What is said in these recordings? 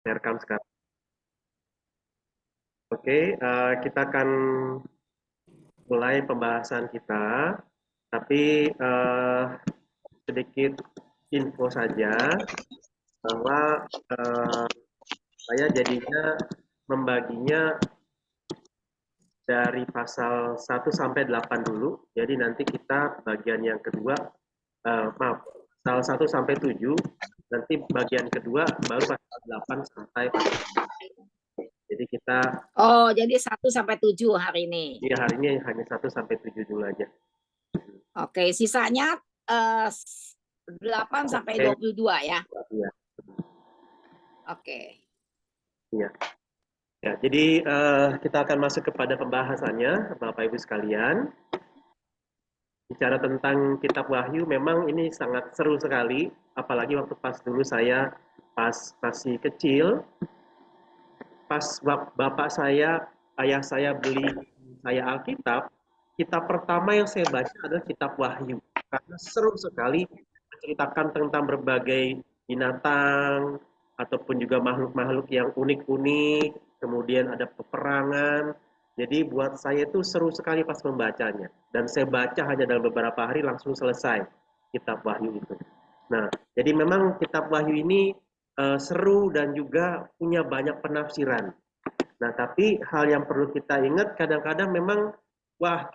Merekam sekarang. Oke, kita akan mulai pembahasan kita, tapi sedikit info saja bahwa saya jadinya membaginya dari pasal 1 sampai 8 dulu. Jadi nanti kita bagian yang kedua, maaf, pasal 1 sampai 7, nanti bagian kedua baru pasal 8 sampai pasal. Jadi kita Oh, jadi 1 sampai 7 hari ini. di hari ini hanya 1 sampai 7 dulu aja. Oke, sisanya 8 sampai Oke, 22 ya. iya, Oke. iya. Ya, jadi kita akan masuk kepada pembahasannya, Bapak Ibu sekalian. Bicara tentang Kitab Wahyu, memang ini sangat seru sekali, apalagi waktu pas dulu saya pas masih kecil, pas bapak saya, ayah saya beli saya Alkitab, kitab pertama yang saya baca adalah Kitab Wahyu. Karena seru sekali menceritakan tentang berbagai binatang, ataupun juga makhluk-makhluk yang unik-unik, kemudian ada peperangan. Jadi buat saya itu seru sekali pas membacanya. Dan saya baca hanya dalam beberapa hari langsung selesai Kitab Wahyu itu. Nah, jadi memang Kitab Wahyu ini seru dan juga punya banyak penafsiran. Nah, tapi hal yang perlu kita ingat kadang-kadang memang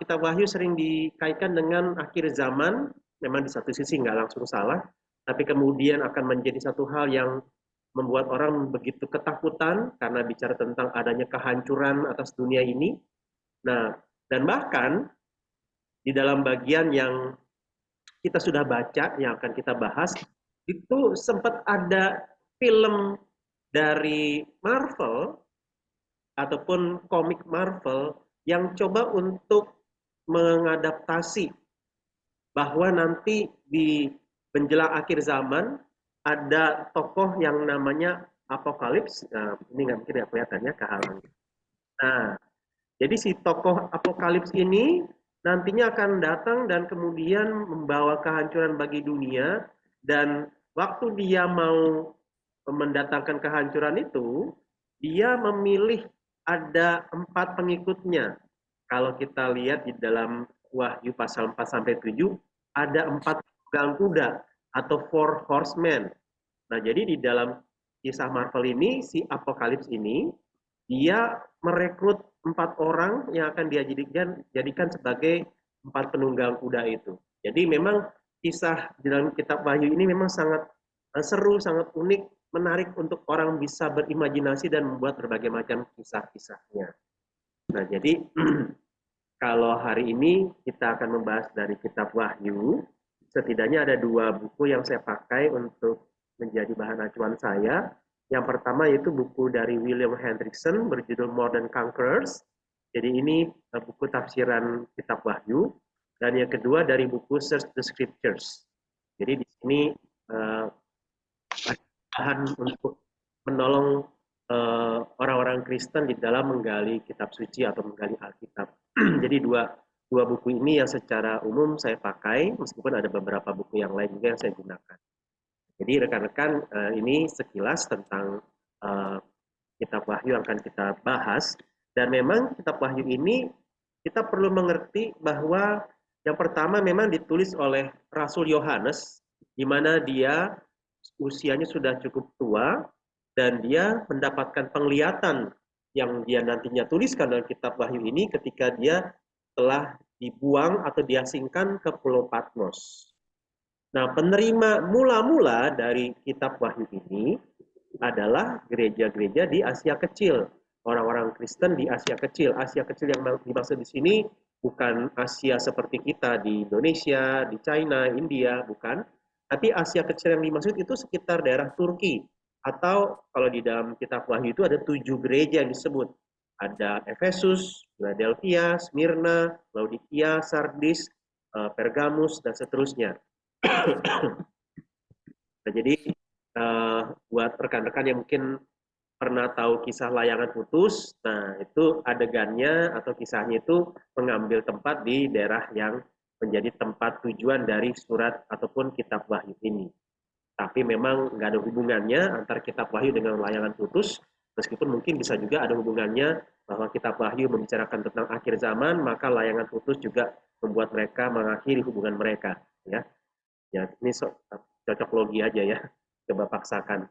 Kitab Wahyu sering dikaitkan dengan akhir zaman, memang di satu sisi nggak langsung salah, tapi kemudian akan menjadi satu hal yang membuat orang begitu ketakutan karena bicara tentang adanya kehancuran atas dunia ini. Nah, dan bahkan di dalam bagian yang kita sudah baca, yang akan kita bahas, itu sempat ada film dari Marvel ataupun komik Marvel yang coba untuk mengadaptasi bahwa nanti di menjelang akhir zaman ada tokoh yang namanya Apokalips. Nah, ini nggak mungkin ya kelihatannya kehalang. Nah, jadi si tokoh Apokalips ini nantinya akan datang dan kemudian membawa kehancuran bagi dunia, dan waktu dia mau mendatangkan kehancuran itu, dia memilih ada 4 pengikutnya. Kalau kita lihat di dalam Wahyu pasal 4 sampai 7 ada 4 tunggang kuda atau four horsemen. Nah, jadi di dalam kisah Marvel ini si Apokalips ini dia merekrut 4 orang yang akan dia jadikan sebagai 4 penunggang kuda itu. Jadi memang kisah di dalam kitab Wahyu ini memang sangat seru, sangat unik, menarik untuk orang bisa berimajinasi dan membuat berbagai macam kisah-kisahnya. Nah, jadi kalau hari ini kita akan membahas dari kitab Wahyu, setidaknya ada 2 buku yang saya pakai untuk menjadi bahan acuan saya. Yang pertama yaitu buku dari William Hendrickson berjudul Modern Conquerors. Jadi ini buku tafsiran kitab Wahyu. Dan yang kedua dari buku Search the Scriptures. Jadi di sini uh, bahan untuk menolong orang-orang Kristen di dalam menggali kitab suci atau menggali Alkitab. Jadi dua buku ini yang secara umum saya pakai, meskipun ada beberapa buku yang lain juga yang saya gunakan. Jadi rekan-rekan, ini sekilas tentang kitab Wahyu yang akan kita bahas. Dan memang kitab Wahyu ini kita perlu mengerti bahwa yang pertama memang ditulis oleh Rasul Yohanes, di mana dia usianya sudah cukup tua dan dia mendapatkan penglihatan yang dia nantinya tuliskan dalam kitab Wahyu ini ketika dia telah dibuang atau diasingkan ke Pulau Patmos. Nah, penerima mula-mula dari kitab Wahyu ini adalah gereja-gereja di Asia Kecil, orang-orang Kristen di Asia Kecil. Asia Kecil yang dimaksud di sini bukan Asia seperti kita di Indonesia, di China, India, bukan. Tapi Asia Kecil yang dimaksud itu sekitar daerah Turki. Atau kalau di dalam kitab Wahyu itu ada 7 gereja yang disebut. Ada Efesus, Philadelphia, Smyrna, Laodikia, Sardis, Pergamus, dan seterusnya. Nah, jadi buat rekan-rekan yang mungkin pernah tahu kisah layangan putus, nah itu adegannya atau kisahnya itu mengambil tempat di daerah yang menjadi tempat tujuan dari surat ataupun kitab Wahyu ini. Tapi memang nggak ada hubungannya antara kitab Wahyu dengan layangan putus, meskipun mungkin bisa juga ada hubungannya bahwa kitab Wahyu membicarakan tentang akhir zaman, maka layangan putus juga membuat mereka mengakhiri hubungan mereka. Ya, ya ini cocok logi aja ya, coba paksakan.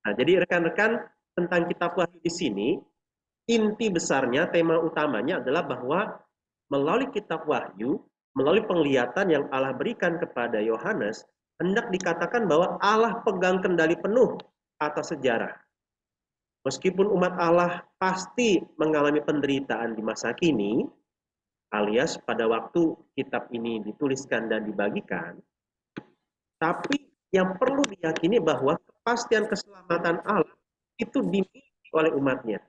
Nah, jadi rekan-rekan tentang kitab Wahyu di sini, inti besarnya, tema utamanya adalah bahwa melalui kitab Wahyu, melalui penglihatan yang Allah berikan kepada Yohanes, hendak dikatakan bahwa Allah pegang kendali penuh atas sejarah. Meskipun umat Allah pasti mengalami penderitaan di masa kini, alias pada waktu kitab ini dituliskan dan dibagikan, tapi yang perlu diyakini bahwa kepastian keselamatan Allah itu dimiliki oleh umatnya.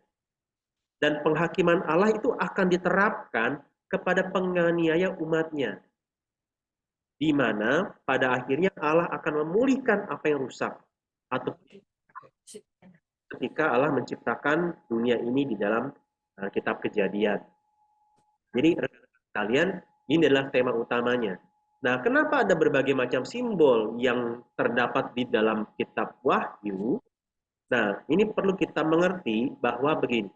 Dan penghakiman Allah itu akan diterapkan kepada penganiaya umatnya. Di mana pada akhirnya Allah akan memulihkan apa yang rusak. Atau ketika Allah menciptakan dunia ini di dalam kitab Kejadian. Jadi rekan-rekan kalian, ini adalah tema utamanya. Nah, kenapa ada berbagai macam simbol yang terdapat di dalam kitab Wahyu? Nah, ini perlu kita mengerti bahwa begini.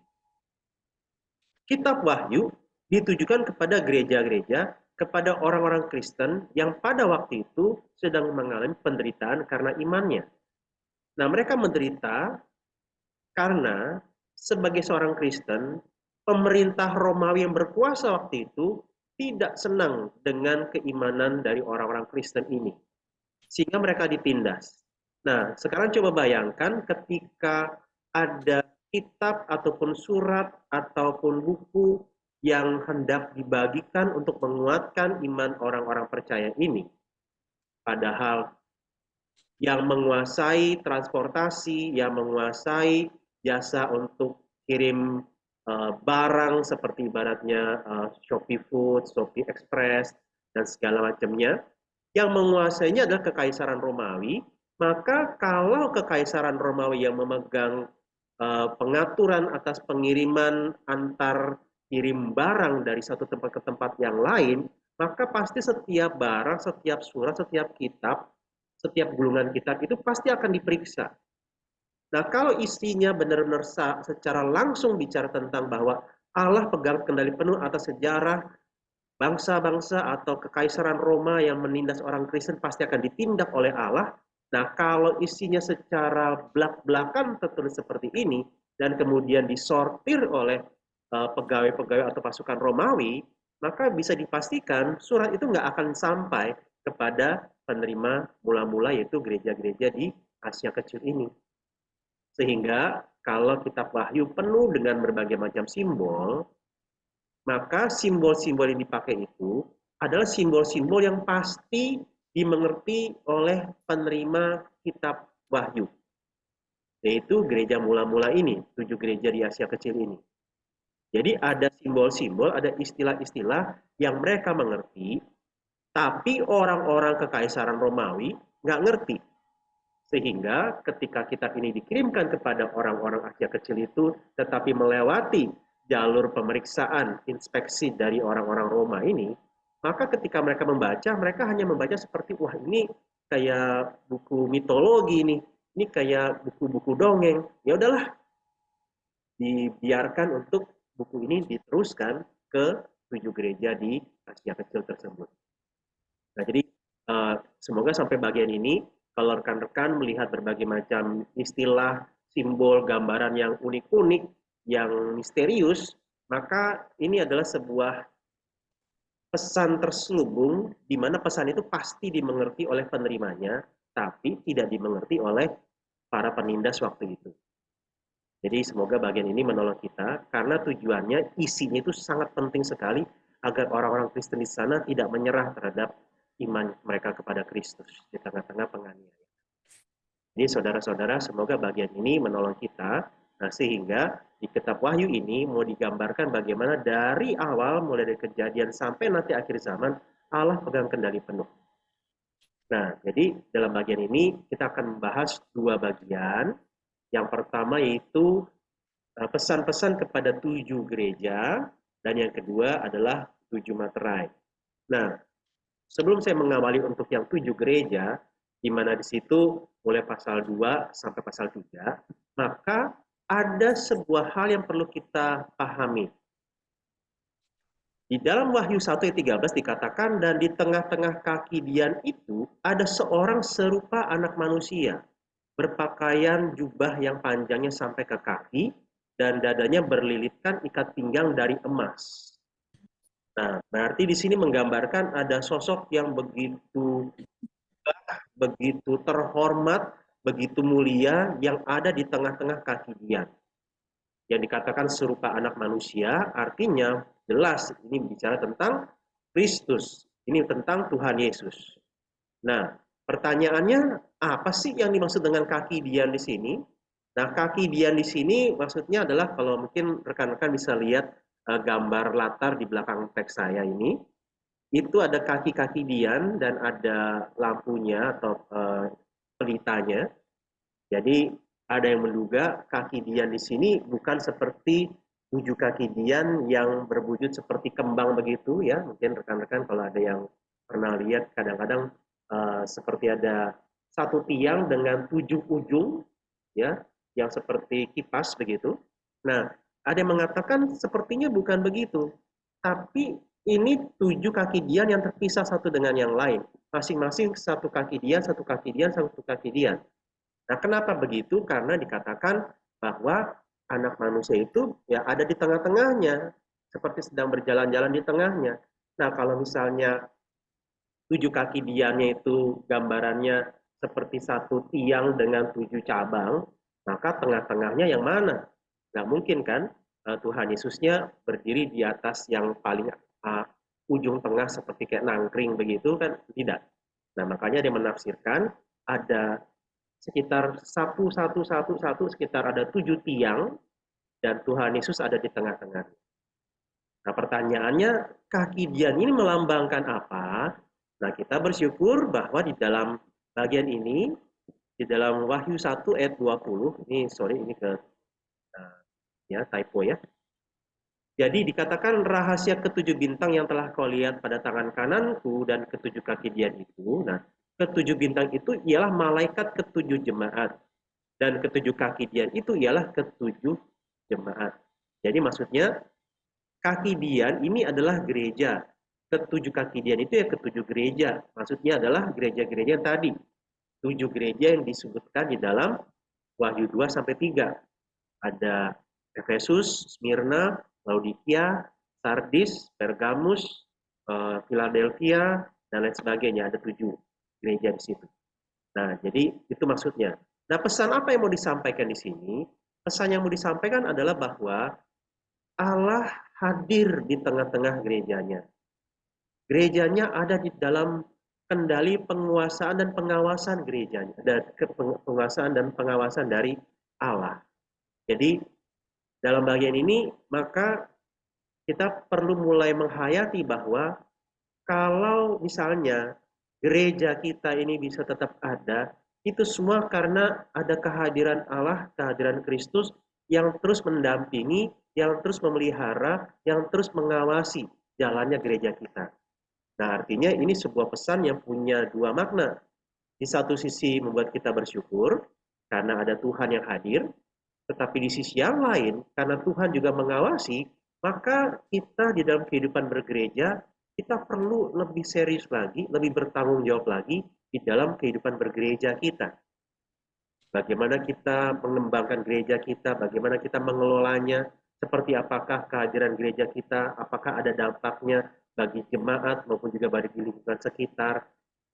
Kitab Wahyu ditujukan kepada gereja-gereja, kepada orang-orang Kristen yang pada waktu itu sedang mengalami penderitaan karena imannya. Nah, mereka menderita karena sebagai seorang Kristen, pemerintah Romawi yang berkuasa waktu itu tidak senang dengan keimanan dari orang-orang Kristen ini. Sehingga mereka ditindas. Nah, sekarang coba bayangkan ketika ada kitab ataupun surat ataupun buku yang hendak dibagikan untuk menguatkan iman orang-orang percaya ini. Padahal yang menguasai transportasi, yang menguasai jasa untuk kirim barang seperti ibaratnya Shopee Food, Shopee Express, dan segala macamnya, yang menguasainya adalah Kekaisaran Romawi. Maka kalau Kekaisaran Romawi yang memegang pengaturan atas pengiriman antar kirim barang dari satu tempat ke tempat yang lain, maka pasti setiap barang, setiap surat, setiap kitab, setiap gulungan kitab itu pasti akan diperiksa. Nah, kalau isinya benar-benar secara langsung bicara tentang bahwa Allah pegang kendali penuh atas sejarah bangsa-bangsa atau kekaisaran Roma yang menindas orang Kristen pasti akan ditindak oleh Allah. Nah, kalau isinya secara belak-belakan tertulis seperti ini dan kemudian disortir oleh pegawai-pegawai atau pasukan Romawi, maka bisa dipastikan surat itu nggak akan sampai kepada penerima mula-mula yaitu gereja-gereja di Asia Kecil ini. Sehingga kalau kitab Wahyu penuh dengan berbagai macam simbol, maka simbol-simbol yang dipakai itu adalah simbol-simbol yang pasti dimengerti oleh penerima kitab Wahyu. Yaitu gereja mula-mula ini, 7 gereja di Asia Kecil ini. Jadi ada simbol-simbol, ada istilah-istilah yang mereka mengerti, tapi orang-orang kekaisaran Romawi nggak ngerti. Sehingga ketika kitab ini dikirimkan kepada orang-orang Asia Kecil itu, tetapi melewati jalur pemeriksaan, inspeksi dari orang-orang Roma ini, maka ketika mereka membaca, mereka hanya membaca seperti, wah ini kayak buku mitologi nih, ini kayak buku-buku dongeng. Ya udahlah, dibiarkan untuk buku ini diteruskan ke 7 gereja di Asia Kecil tersebut. Nah, jadi semoga sampai bagian ini, kalau rekan-rekan melihat berbagai macam istilah, simbol, gambaran yang unik-unik, yang misterius, maka ini adalah sebuah pesan terselubung, di mana pesan itu pasti dimengerti oleh penerimanya, tapi tidak dimengerti oleh para penindas waktu itu. Jadi semoga bagian ini menolong kita, karena tujuannya, isinya itu sangat penting sekali, agar orang-orang Kristen di sana tidak menyerah terhadap iman mereka kepada Kristus di tengah-tengah penganiayaan. Ini saudara-saudara, semoga bagian ini menolong kita, nah, sehingga di kitab Wahyu ini mau digambarkan bagaimana dari awal, mulai dari kejadian sampai nanti akhir zaman, Allah pegang kendali penuh. Nah, jadi dalam bagian ini kita akan membahas 2 bagian. Yang pertama yaitu pesan-pesan kepada 7 gereja, dan yang kedua adalah 7 materai. Nah, sebelum saya mengawali untuk yang 7 gereja, di mana di situ mulai pasal 2 sampai pasal 3, maka ada sebuah hal yang perlu kita pahami. Di dalam Wahyu 1 ayat 13 dikatakan, dan di tengah-tengah kaki Dian itu ada seorang serupa anak manusia, berpakaian jubah yang panjangnya sampai ke kaki, dan dadanya berlilitkan ikat pinggang dari emas. Nah, berarti di sini menggambarkan ada sosok yang begitu terhormat, begitu mulia, yang ada di tengah-tengah kaki Dian. Yang dikatakan serupa anak manusia, artinya jelas ini bicara tentang Kristus. Ini tentang Tuhan Yesus. Nah, pertanyaannya apa sih yang dimaksud dengan kaki Dian di sini? Nah, kaki Dian di sini maksudnya adalah, kalau mungkin rekan-rekan bisa lihat gambar latar di belakang teks saya ini, itu ada kaki-kaki Dian dan ada lampunya atau pelitanya. Jadi ada yang menduga kaki Dian di sini bukan seperti 7 kaki Dian yang berwujud seperti kembang begitu ya. Mungkin rekan-rekan kalau ada yang pernah lihat, kadang-kadang seperti ada satu tiang dengan 7 ujung ya, yang seperti kipas begitu. Nah, ada yang mengatakan sepertinya bukan begitu, tapi ini 7 kaki Dian yang terpisah satu dengan yang lain. Masing-masing satu kaki Dian, satu kaki Dian, satu kaki Dian. Nah, kenapa begitu? Karena dikatakan bahwa anak manusia itu ya ada di tengah-tengahnya, seperti sedang berjalan-jalan di tengahnya. Nah, kalau misalnya 7 kaki diannya itu gambarannya seperti satu tiang dengan 7 cabang, maka tengah-tengahnya yang mana? Nggak mungkin kan Tuhan Yesusnya berdiri di atas yang paling ujung tengah seperti kayak nangkring begitu kan? Tidak. Nah, makanya dia menafsirkan ada sekitar satu sekitar ada 7 tiang, dan Tuhan Yesus ada di tengah-tengah. Nah, pertanyaannya, kaki Dian ini melambangkan apa? Nah, kita bersyukur bahwa di dalam bagian ini, di dalam Wahyu 1 ayat 20, ini ke ya typo ya. Jadi dikatakan rahasia ke7 bintang yang telah kau lihat pada tangan kananku dan ke7 kaki Dian itu. Nah, ke7 bintang itu ialah malaikat ke7 jemaat. Dan ke7 kaki Dian itu ialah ke7 jemaat. Jadi maksudnya kaki Dian ini adalah gereja. Ke7 kaki Dian itu ya ke7 gereja. Maksudnya adalah gereja-gereja yang tadi. 7 gereja yang disebutkan di dalam Wahyu 2 sampai 3. Ada Efesus, Smyrna, Laodikia, Sardis, Pergamus, Philadelphia, dan lain sebagainya. Ada 7 gereja di situ. Nah, jadi itu maksudnya. Nah, pesan apa yang mau disampaikan di sini? Pesan yang mau disampaikan adalah bahwa Allah hadir di tengah-tengah gerejanya. Gerejanya ada di dalam kendali penguasaan dan pengawasan gerejanya, dan penguasaan dan pengawasan dari Allah. Jadi dalam bagian ini maka kita perlu mulai menghayati bahwa kalau misalnya gereja kita ini bisa tetap ada, itu semua karena ada kehadiran Allah, kehadiran Kristus yang terus mendampingi, yang terus memelihara, yang terus mengawasi jalannya gereja kita. Nah, artinya ini sebuah pesan yang punya 2 makna. Di satu sisi membuat kita bersyukur karena ada Tuhan yang hadir, tetapi di sisi yang lain, karena Tuhan juga mengawasi, maka kita di dalam kehidupan bergereja, kita perlu lebih serius lagi, lebih bertanggung jawab lagi di dalam kehidupan bergereja kita. Bagaimana kita mengembangkan gereja kita, bagaimana kita mengelolanya, seperti apakah kehadiran gereja kita, apakah ada dampaknya bagi jemaat maupun juga bagi lingkungan sekitar.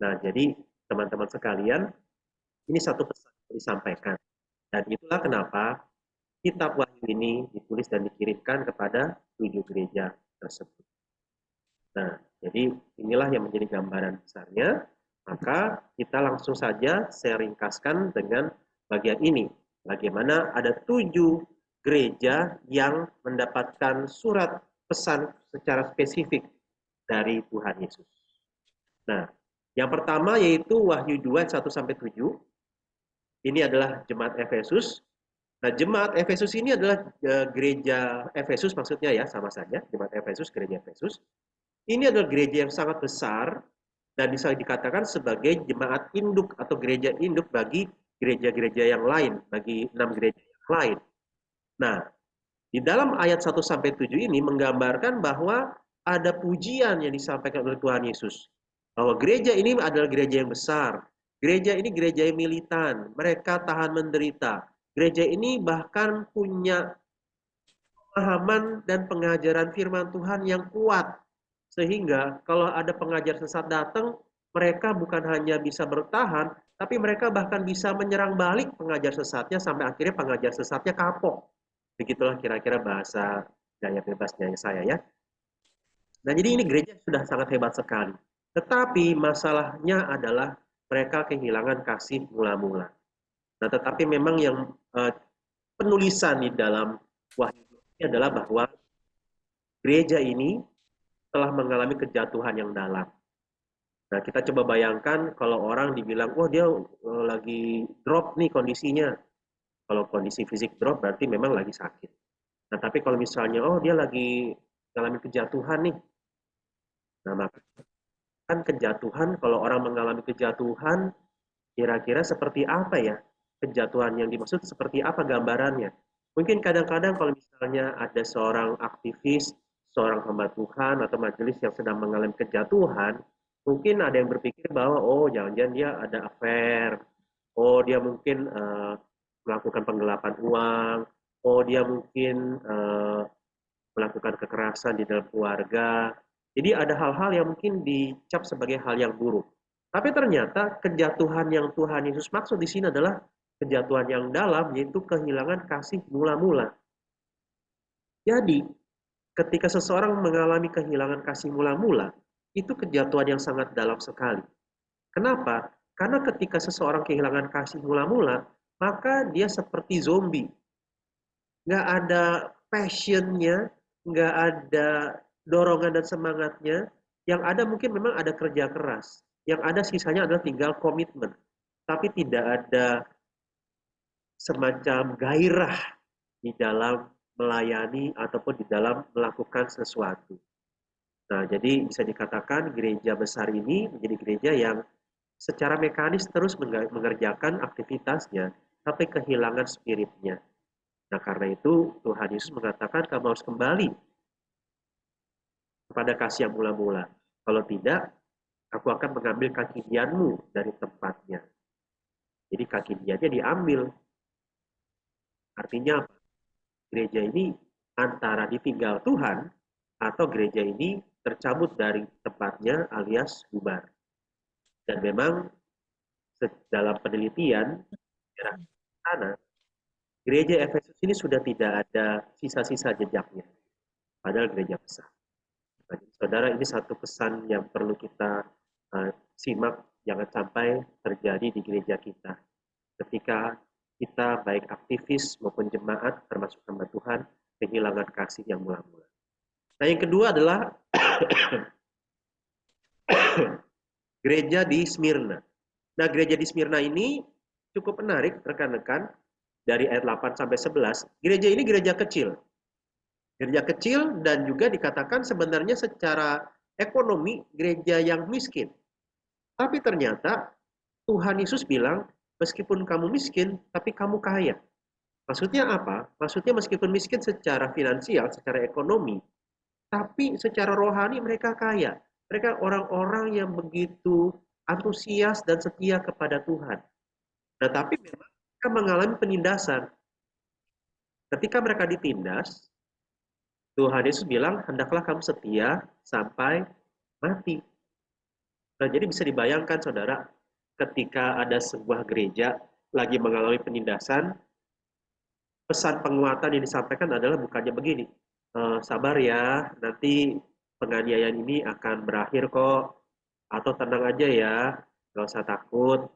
Nah, jadi teman-teman sekalian, ini satu pesan yang disampaikan. Dan itulah kenapa kitab Wahyu ini ditulis dan dikirimkan kepada 7 gereja tersebut. Nah, jadi inilah yang menjadi gambaran besarnya. Maka kita langsung saja saya ringkaskan dengan bagian ini. Bagaimana ada 7 gereja yang mendapatkan surat pesan secara spesifik dari Tuhan Yesus. Nah, yang pertama yaitu Wahyu 2 1 sampai 7. Ini adalah jemaat Efesus. Nah, jemaat Efesus ini adalah gereja Efesus maksudnya ya, sama saja, jemaat Efesus, gereja Efesus. Ini adalah gereja yang sangat besar, dan bisa dikatakan sebagai jemaat induk atau gereja induk bagi gereja-gereja yang lain, bagi 6 gereja yang lain. Nah, di dalam ayat 1 sampai 7 ini menggambarkan bahwa ada pujian yang disampaikan oleh Tuhan Yesus. Bahwa gereja ini adalah gereja yang besar. Gereja ini gereja yang militan. Mereka tahan menderita. Gereja ini bahkan punya pemahaman dan pengajaran firman Tuhan yang kuat. Sehingga kalau ada pengajar sesat datang, mereka bukan hanya bisa bertahan, tapi mereka bahkan bisa menyerang balik pengajar sesatnya sampai akhirnya pengajar sesatnya kapok. Begitulah kira-kira bahasa gaya bebasnya saya ya. Nah, jadi ini gereja sudah sangat hebat sekali. Tetapi masalahnya adalah mereka kehilangan kasih mula-mula. Nah, tetapi memang yang penulisan di dalam Wahyu ini adalah bahwa gereja ini telah mengalami kejatuhan yang dalam. Nah, kita coba bayangkan kalau orang dibilang, wah dia lagi drop nih kondisinya. Kalau kondisi fisik drop berarti memang lagi sakit. Nah, tapi kalau misalnya, oh dia lagi mengalami kejatuhan nih. Nah, maka kan kejatuhan, kalau orang mengalami kejatuhan, kira-kira seperti apa ya? Kejatuhan yang dimaksud seperti apa gambarannya? Mungkin kadang-kadang kalau misalnya ada seorang aktivis, seorang hamba Tuhan atau majelis yang sedang mengalami kejatuhan, mungkin ada yang berpikir bahwa, oh jangan-jangan dia ada affair, oh dia mungkin melakukan penggelapan uang, oh dia mungkin melakukan kekerasan di dalam keluarga. Jadi ada hal-hal yang mungkin dicap sebagai hal yang buruk. Tapi ternyata kejatuhan yang Tuhan Yesus maksud di sini adalah kejatuhan yang dalam, yaitu kehilangan kasih mula-mula. Jadi, ketika seseorang mengalami kehilangan kasih mula-mula, itu kejatuhan yang sangat dalam sekali. Kenapa? Karena ketika seseorang kehilangan kasih mula-mula, maka dia seperti zombie. Nggak ada passionnya, nggak ada dorongan dan semangatnya. Yang ada mungkin memang ada kerja keras. Yang ada sisanya adalah tinggal komitmen. Tapi tidak ada semacam gairah di dalam melayani ataupun di dalam melakukan sesuatu. Nah, jadi bisa dikatakan gereja besar ini menjadi gereja yang secara mekanis terus mengerjakan aktivitasnya, tapi kehilangan spiritnya. Nah, karena itu Tuhan Yesus mengatakan kamu harus kembali kepada kasih yang mula-mula. Kalau tidak, aku akan mengambil kaki dianmu dari tempatnya. Jadi kaki diannya diambil. Artinya apa? Gereja ini antara ditinggal Tuhan atau gereja ini tercabut dari tempatnya alias bubar. Dan memang dalam penelitian sana, gereja Efesus ini sudah tidak ada sisa-sisa jejaknya. Padahal gereja besar. Nah, saudara, ini satu pesan yang perlu kita simak, jangan sampai terjadi di gereja kita. Ketika kita baik aktivis maupun jemaat, termasuk hamba Tuhan, kehilangan kasih yang mula-mula. Nah, yang kedua adalah gereja di Smyrna. Nah, gereja di Smyrna ini cukup menarik, rekan-rekan. Dari ayat 8 sampai 11, gereja ini gereja kecil. Gereja kecil dan juga dikatakan sebenarnya secara ekonomi gereja yang miskin. Tapi ternyata Tuhan Yesus bilang, meskipun kamu miskin, tapi kamu kaya. Maksudnya apa? Maksudnya meskipun miskin secara finansial, secara ekonomi, tapi secara rohani mereka kaya. Mereka orang-orang yang begitu antusias dan setia kepada Tuhan. Tetapi memang mereka mengalami penindasan. Ketika mereka ditindas, Tuhan Yesus bilang, hendaklah kamu setia sampai mati. Nah, jadi bisa dibayangkan, saudara, ketika ada sebuah gereja lagi mengalami penindasan, pesan penguatan yang disampaikan adalah bukannya begini, sabar ya, nanti penganiayaan ini akan berakhir kok, atau tenang aja ya, gak usah takut,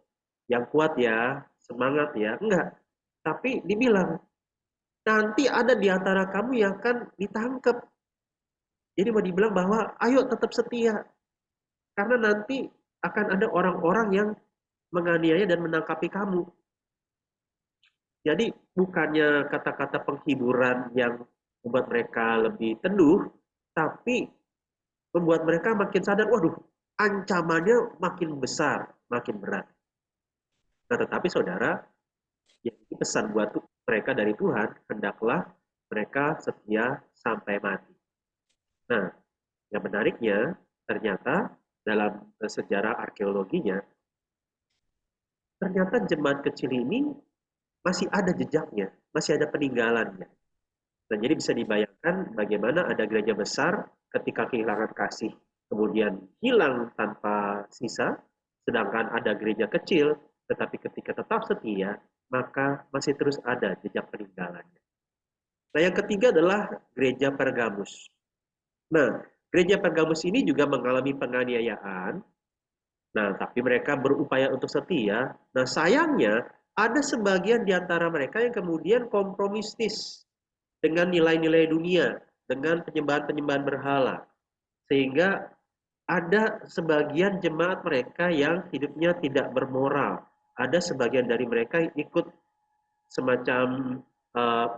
yang kuat ya, semangat ya, enggak. Tapi dibilang, nanti ada di antara kamu yang akan ditangkap. Jadi mau dibilang bahwa ayo tetap setia. Karena nanti akan ada orang-orang yang menganiaya dan menangkapi kamu. Jadi bukannya kata-kata penghiburan yang membuat mereka lebih teduh, tapi membuat mereka makin sadar, waduh, ancamannya makin besar, makin berat. Nah, tetapi saudara, yang ini pesan buat mereka dari Tuhan, hendaklah mereka setia sampai mati. Nah, yang menariknya, ternyata dalam sejarah arkeologinya, ternyata jemaat kecil ini masih ada jejaknya, masih ada peninggalannya. Dan jadi bisa dibayangkan bagaimana ada gereja besar ketika kehilangan kasih, kemudian hilang tanpa sisa, sedangkan ada gereja kecil, tetapi ketika tetap setia, maka masih terus ada jejak peninggalannya. Nah, yang ketiga adalah gereja Pergamus. Nah, gereja Pergamus ini juga mengalami penganiayaan. Nah, tapi mereka berupaya untuk setia. Nah, sayangnya ada sebagian di antara mereka yang kemudian kompromistis dengan nilai-nilai dunia, dengan penyembahan-penyembahan berhala. Sehingga ada sebagian jemaat mereka yang hidupnya tidak bermoral. Ada sebagian dari mereka yang ikut semacam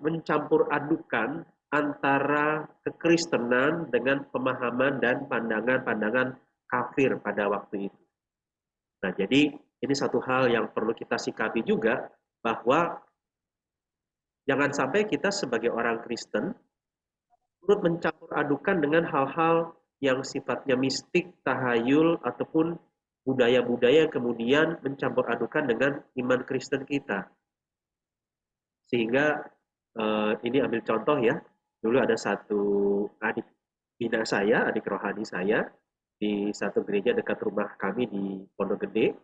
mencampur adukan antara kekristenan dengan pemahaman dan pandangan-pandangan kafir pada waktu itu. Nah, jadi ini satu hal yang perlu kita sikapi juga, bahwa jangan sampai kita sebagai orang Kristen turut mencampur adukan dengan hal-hal yang sifatnya mistik, tahayul, ataupun budaya-budaya yang kemudian mencampur adukan dengan iman Kristen kita. Sehingga ini ambil contoh ya, dulu ada satu adik bina saya, adik rohani saya, di satu gereja dekat rumah kami di Pondok Gede.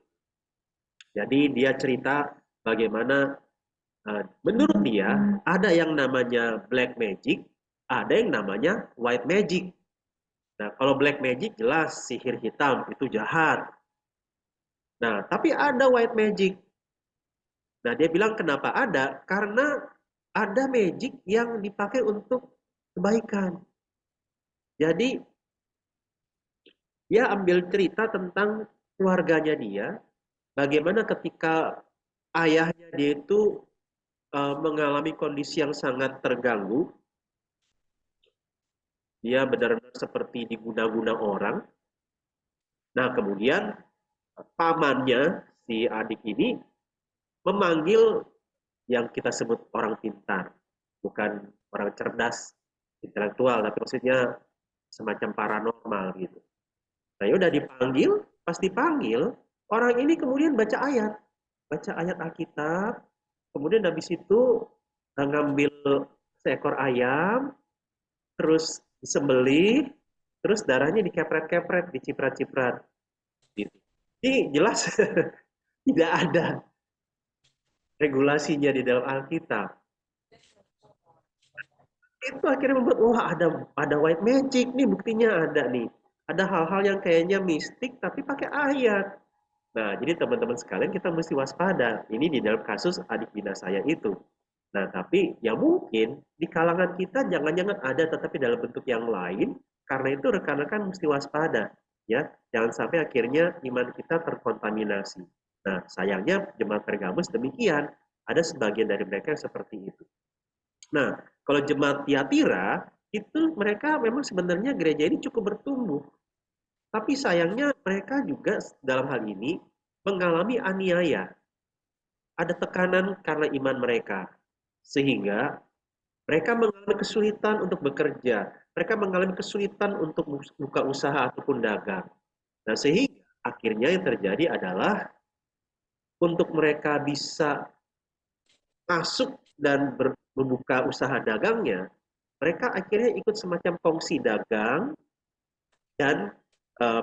Jadi dia cerita bagaimana menurut dia ada yang namanya black magic, ada yang namanya white magic. Nah, kalau black magic jelas sihir hitam, itu jahat. Nah, tapi ada white magic. Nah, dia bilang kenapa ada? Karena ada magic yang dipakai untuk kebaikan. Jadi, dia ambil cerita tentang keluarganya dia, bagaimana ketika ayahnya dia itu mengalami kondisi yang sangat terganggu, dia benar-benar seperti diguna-guna orang. Nah, kemudian pamannya, si adik ini, memanggil yang kita sebut orang pintar, bukan orang cerdas, intelektual, tapi maksudnya semacam paranormal gitu. Nah, udah dipanggil, pas dipanggil, orang ini kemudian baca ayat Alkitab, kemudian habis itu ngambil seekor ayam, terus disembelih, terus darahnya dikepret-kepret, diciprat-ciprat. Gitu. Ini jelas tidak ada regulasinya di dalam Alkitab. Itu akhirnya membuat, wah ada white magic nih, buktinya ada nih. Ada hal-hal yang kayaknya mistik tapi pakai ayat. Nah, jadi teman-teman sekalian kita mesti waspada. Ini di dalam kasus adik bina saya itu. Nah, tapi ya mungkin di kalangan kita jangan-jangan ada tetapi dalam bentuk yang lain. Karena itu rekan-rekan mesti waspada. Ya, jangan sampai akhirnya iman kita terkontaminasi. Nah, sayangnya jemaat Pergamus demikian. Ada sebagian dari mereka yang seperti itu. Nah, kalau jemaat Tiatira, itu mereka memang sebenarnya gereja ini cukup bertumbuh. Tapi sayangnya mereka juga dalam hal ini mengalami aniaya. Ada tekanan karena iman mereka. Sehingga mereka mengalami kesulitan untuk bekerja. Mereka mengalami kesulitan untuk buka usaha ataupun dagang. Nah, sehingga akhirnya yang terjadi adalah untuk mereka bisa masuk dan membuka usaha dagangnya, mereka akhirnya ikut semacam kongsi dagang dan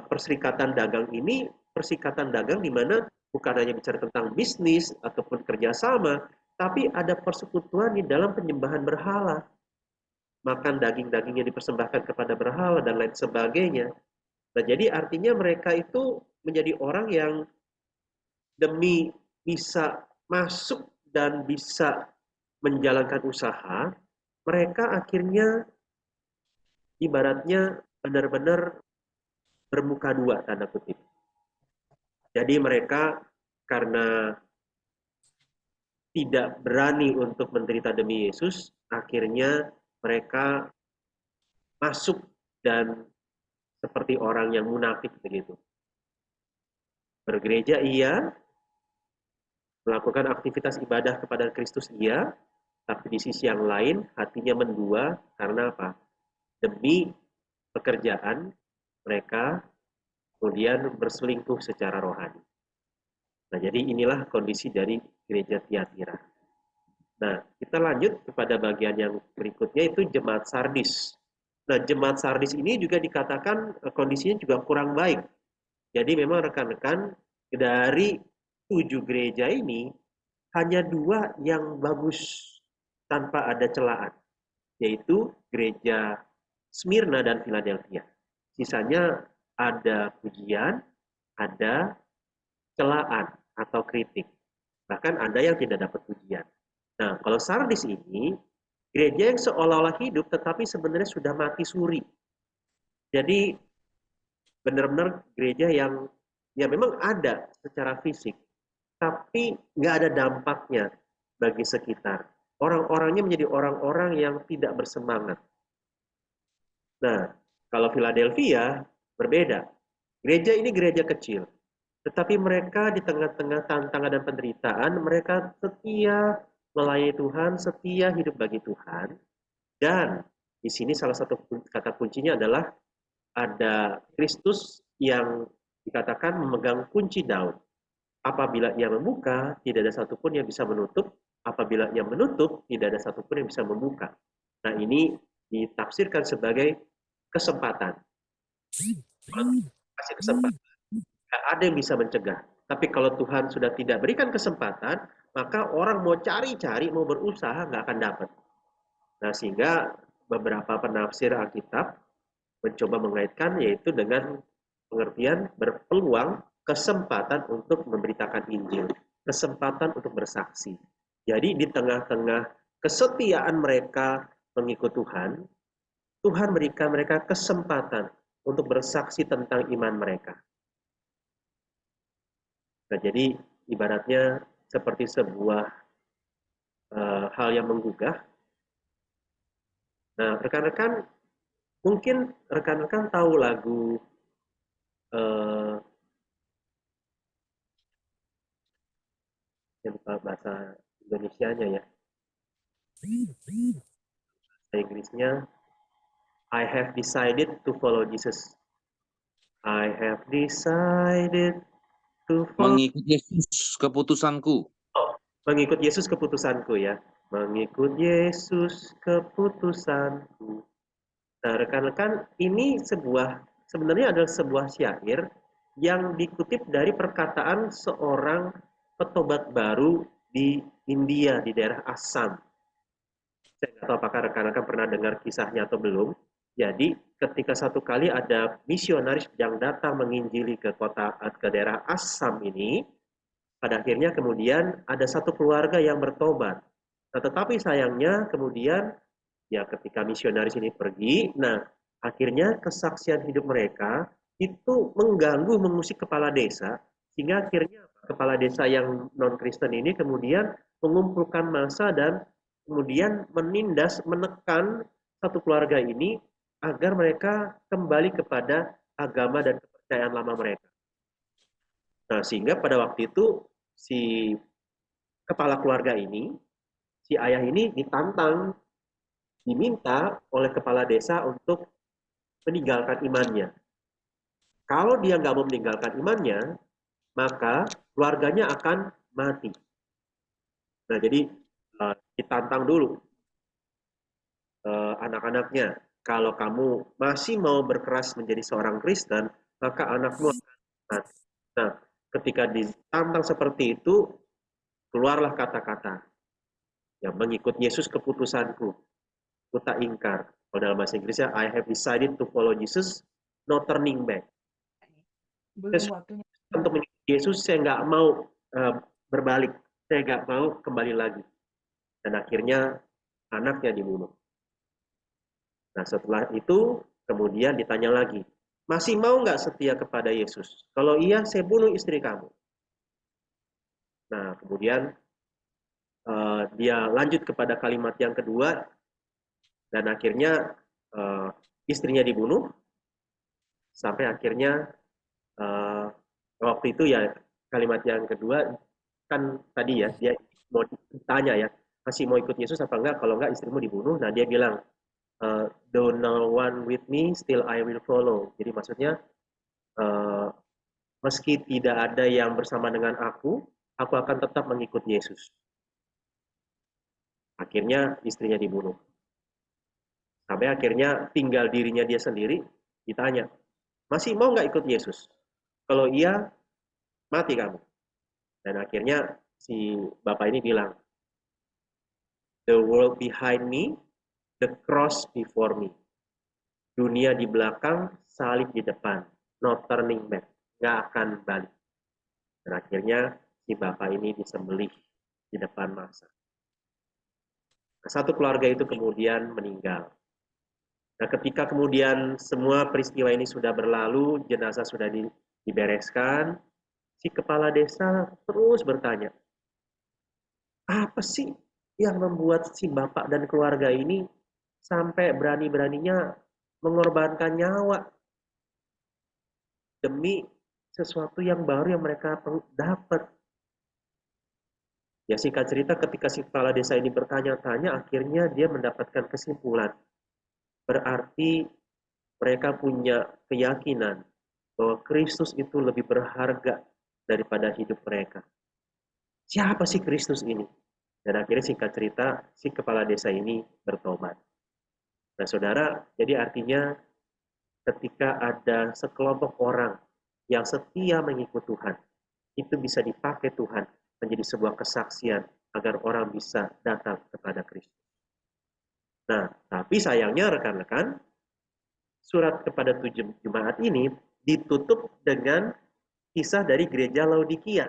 perserikatan dagang ini, perserikatan dagang di mana bukan hanya bicara tentang bisnis ataupun kerjasama, tapi ada persekutuan di dalam penyembahan berhala. Makan daging-daging yang dipersembahkan kepada berhala dan lain sebagainya. Nah, jadi artinya mereka itu menjadi orang yang demi bisa masuk dan bisa menjalankan usaha, mereka akhirnya ibaratnya benar-benar bermuka dua, tanda kutip. Jadi mereka karena tidak berani untuk menderita demi Yesus, akhirnya mereka masuk dan seperti orang yang munafik begitu. Bergereja iya, melakukan aktivitas ibadah kepada Kristus iya, tapi di sisi yang lain hatinya mendua karena apa? Demi pekerjaan mereka kemudian berselingkuh secara rohani. Nah, jadi inilah kondisi dari gereja Tiatira. Nah, kita lanjut kepada bagian yang berikutnya itu jemaat Sardis. Nah, jemaat Sardis ini juga dikatakan kondisinya juga kurang baik. Jadi memang rekan-rekan dari 7 gereja ini hanya 2 yang bagus tanpa ada celaan, yaitu gereja Smyrna dan Philadelphia. Sisanya ada pujian, ada celaan atau kritik. Bahkan ada yang tidak dapat pujian. Nah, kalau Sardis ini gereja yang seolah-olah hidup tetapi sebenarnya sudah mati suri. Jadi benar-benar gereja yang ya memang ada secara fisik, tapi nggak ada dampaknya bagi sekitar. Orang-orangnya menjadi orang-orang yang tidak bersemangat. Nah, kalau Philadelphia berbeda. Gereja ini gereja kecil, tetapi mereka di tengah-tengah tantangan dan penderitaan, mereka setia melayani Tuhan, setia hidup bagi Tuhan. Dan di sini salah satu kata kuncinya adalah ada Kristus yang dikatakan memegang kunci Daud. Apabila ia membuka, tidak ada satupun yang bisa menutup. Apabila ia menutup, tidak ada satupun yang bisa membuka. Nah, ini ditafsirkan sebagai kesempatan. Kasih kesempatan, nggak ada yang bisa mencegah. Tapi kalau Tuhan sudah tidak berikan kesempatan, maka orang mau cari-cari, mau berusaha, nggak akan dapat. Nah, sehingga beberapa penafsir Alkitab mencoba mengaitkan yaitu dengan pengertian berpeluang kesempatan untuk memberitakan Injil, kesempatan untuk bersaksi. Jadi di tengah-tengah kesetiaan mereka mengikut Tuhan, Tuhan berikan mereka kesempatan untuk bersaksi tentang iman mereka. Nah, jadi ibaratnya seperti sebuah hal yang menggugah. Nah, rekan-rekan, mungkin rekan-rekan tahu lagu uh, yang bahasa Indonesianya ya, bahasa Inggrisnya I have decided to follow Jesus. I have decided to follow. Mengikut Yesus keputusanku. Oh, mengikut Yesus keputusanku ya. Mengikut Yesus keputusanku. Nah, rekan-rekan, ini sebenarnya adalah sebuah syair yang dikutip dari perkataan seorang petobat baru di India, di daerah Assam. Saya nggak tahu apakah rekan-rekan pernah dengar kisahnya atau belum. Jadi, ketika satu kali ada misionaris yang datang menginjili ke daerah Assam ini, pada akhirnya kemudian ada satu keluarga yang bertobat. Nah, tetapi sayangnya kemudian ya ketika misionaris ini pergi, nah akhirnya kesaksian hidup mereka itu mengganggu, mengusik kepala desa, sehingga akhirnya kepala desa yang non-Kristen ini kemudian mengumpulkan massa dan kemudian menindas, menekan satu keluarga ini agar mereka kembali kepada agama dan kepercayaan lama mereka. Nah, sehingga pada waktu itu si kepala keluarga ini, si ayah ini ditantang, diminta oleh kepala desa untuk meninggalkan imannya. Kalau dia nggak mau meninggalkan imannya, maka keluarganya akan mati. Nah, jadi ditantang dulu anak-anaknya. Kalau kamu masih mau berkeras menjadi seorang Kristen, maka anakmu akan mati. Nah, ketika ditantang seperti itu, keluarlah kata-kata yang mengikut Yesus keputusanku, ku tak ingkar. Kalau dalam bahasa Inggrisnya, I have decided to follow Jesus, no turning back. Belum waktunya. Untuk mengikuti Yesus, saya nggak mau berbalik, saya nggak mau kembali lagi. Dan akhirnya anaknya dibunuh. Nah, setelah itu kemudian ditanya lagi, masih mau nggak setia kepada Yesus? Kalau iya, saya bunuh istri kamu. Nah, kemudian dia lanjut kepada kalimat yang kedua, dan akhirnya istrinya dibunuh, sampai akhirnya Waktu itu ya kalimat yang kedua kan tadi ya, dia mau ditanya ya, masih mau ikut Yesus apa enggak? Kalau enggak istrimu dibunuh. Nah dia bilang, though no one with me, still I will follow. Jadi maksudnya eh, meski tidak ada yang bersama dengan aku akan tetap mengikut Yesus. Akhirnya istrinya dibunuh. Sampai akhirnya tinggal dirinya dia sendiri, ditanya, masih mau nggak ikut Yesus? Kalau iya, mati kamu. Dan akhirnya si bapak ini bilang, the world behind me, the cross before me. Dunia di belakang, salib di depan. No turning back. Nggak akan balik. Dan akhirnya si bapak ini disembelih di depan masa. Nah, satu keluarga itu kemudian meninggal. Nah, ketika kemudian semua peristiwa ini sudah berlalu, jenazah sudah dibereskan, si kepala desa terus bertanya, apa sih yang membuat si bapak dan keluarga ini sampai berani-beraninya mengorbankan nyawa demi sesuatu yang baru yang mereka dapat. Ya singkat cerita ketika si kepala desa ini bertanya-tanya, akhirnya dia mendapatkan kesimpulan. Berarti mereka punya keyakinan bahwa Kristus itu lebih berharga daripada hidup mereka. Siapa sih Kristus ini? Dan akhirnya singkat cerita, si kepala desa ini bertobat. Nah saudara, jadi artinya ketika ada sekelompok orang yang setia mengikut Tuhan, itu bisa dipakai Tuhan menjadi sebuah kesaksian agar orang bisa datang kepada Kristus. Nah, tapi sayangnya rekan-rekan, surat kepada 7 jemaat ini ditutup dengan kisah dari gereja Laodikia.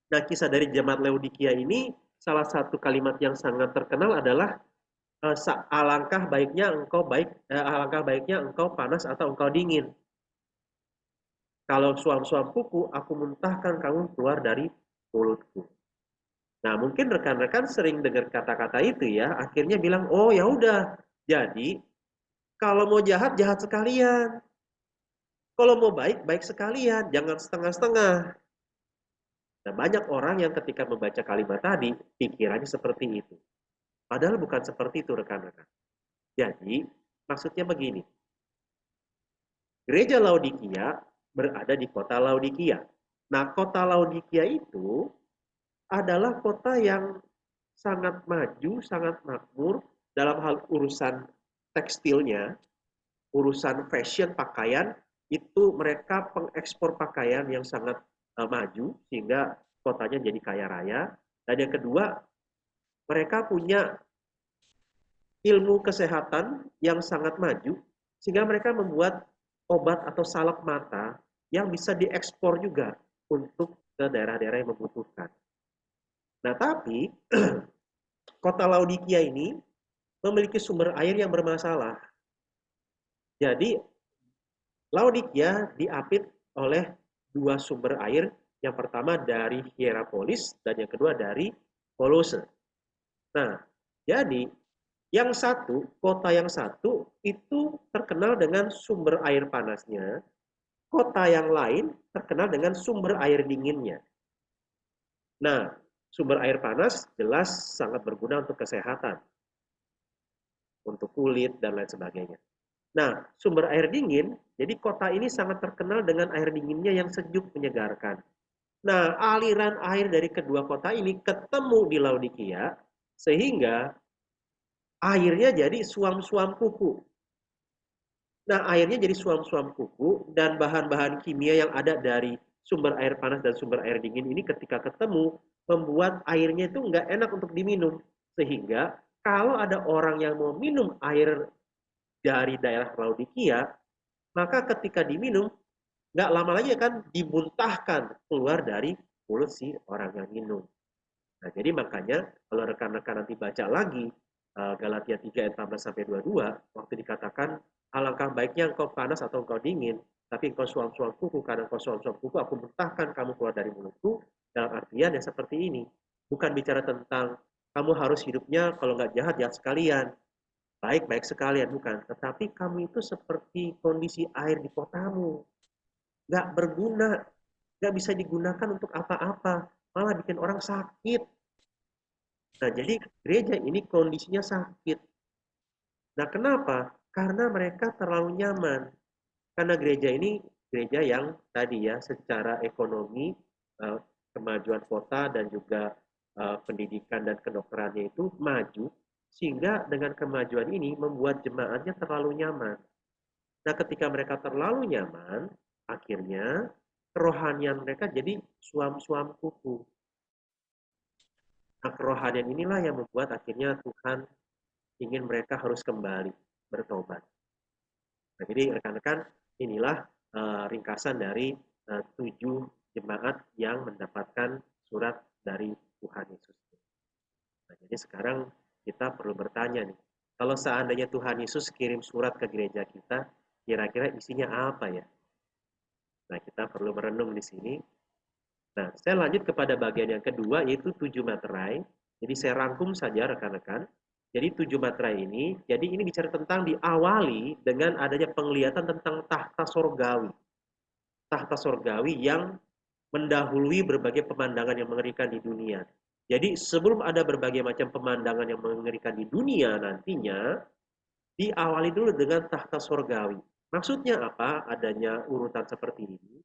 Nah, kisah dari jemaat Laodikia ini, salah satu kalimat yang sangat terkenal adalah alangkah baiknya engkau panas atau engkau dingin. Kalau suam-suam kuku, aku muntahkan kamu keluar dari mulutku. Nah, mungkin rekan-rekan sering dengar kata-kata itu ya, akhirnya bilang, oh ya udah, jadi kalau mau jahat, jahat sekalian. Kalau mau baik, baik sekalian, jangan setengah-setengah. Nah, banyak orang yang ketika membaca kalimat tadi, pikirannya seperti itu. Padahal bukan seperti itu, rekan-rekan. Jadi, maksudnya begini. Gereja Laodikia berada di kota Laodikia. Nah, kota Laodikia itu adalah kota yang sangat maju, sangat makmur dalam hal urusan tekstilnya, urusan fashion, pakaian, itu mereka pengekspor pakaian yang sangat maju, sehingga kotanya jadi kaya raya. Dan yang kedua, mereka punya ilmu kesehatan yang sangat maju, sehingga mereka membuat obat atau salep mata yang bisa diekspor juga untuk ke daerah-daerah yang membutuhkan. Nah, tapi kota Laodikia ini memiliki sumber air yang bermasalah. Jadi, Laodikia diapit oleh dua sumber air, yang pertama dari Hierapolis dan yang kedua dari Kolose. Nah, jadi yang satu, kota yang satu itu terkenal dengan sumber air panasnya, kota yang lain terkenal dengan sumber air dinginnya. Nah, sumber air panas jelas sangat berguna untuk kesehatan, untuk kulit dan lain sebagainya. Nah, sumber air dingin, jadi kota ini sangat terkenal dengan air dinginnya yang sejuk menyegarkan. Nah, aliran air dari kedua kota ini ketemu di Laodikia, sehingga airnya jadi suam-suam kuku. Nah, airnya jadi suam-suam kuku, dan bahan-bahan kimia yang ada dari sumber air panas dan sumber air dingin ini ketika ketemu, membuat airnya itu nggak enak untuk diminum. Sehingga kalau ada orang yang mau minum air dari daerah Laodikia, maka ketika diminum, nggak lama lagi akan dimuntahkan keluar dari mulut si orang yang minum. Nah, jadi makanya kalau rekan-rekan nanti baca lagi Galatia 3 ayat 14-22, waktu dikatakan alangkah baiknya engkau panas atau engkau dingin, tapi engkau suam-suam kuku, karena engkau suam-suam kuku, aku muntahkan kamu keluar dari mulutku, dalam artian yang seperti ini. Bukan bicara tentang kamu harus hidupnya kalau nggak jahat, jahat sekalian. Baik-baik sekalian, bukan. Tetapi kamu itu seperti kondisi air di kotamu. Nggak berguna. nggak bisa digunakan untuk apa-apa, malah bikin orang sakit. Nah, jadi gereja ini kondisinya sakit. Nah, kenapa? Karena mereka terlalu nyaman. Karena gereja ini gereja yang tadi ya, secara ekonomi, eh, kemajuan kota dan juga pendidikan dan kedokterannya itu maju, sehingga dengan kemajuan ini membuat jemaatnya terlalu nyaman. Nah, ketika mereka terlalu nyaman, akhirnya kerohanian mereka jadi suam-suam kuku. Nah, kerohanian inilah yang membuat akhirnya Tuhan ingin mereka harus kembali bertobat. Nah, jadi rekan-rekan, inilah ringkasan dari 7 jemaat yang mendapatkan surat dari Tuhan Yesus. Nah, jadi sekarang kita perlu bertanya nih, kalau seandainya Tuhan Yesus kirim surat ke gereja kita, kira-kira isinya apa ya? Nah, kita perlu merenung di sini. Nah, saya lanjut kepada bagian yang kedua, yaitu 7 materai. Jadi saya rangkum saja rekan-rekan. Jadi 7 materai ini, jadi ini bicara tentang diawali dengan adanya penglihatan tentang tahta sorgawi. Tahta sorgawi yang mendahului berbagai pemandangan yang mengerikan di dunia. Jadi sebelum ada berbagai macam pemandangan yang mengerikan di dunia nantinya, diawali dulu dengan tahta sorgawi. Maksudnya apa? Adanya urutan seperti ini.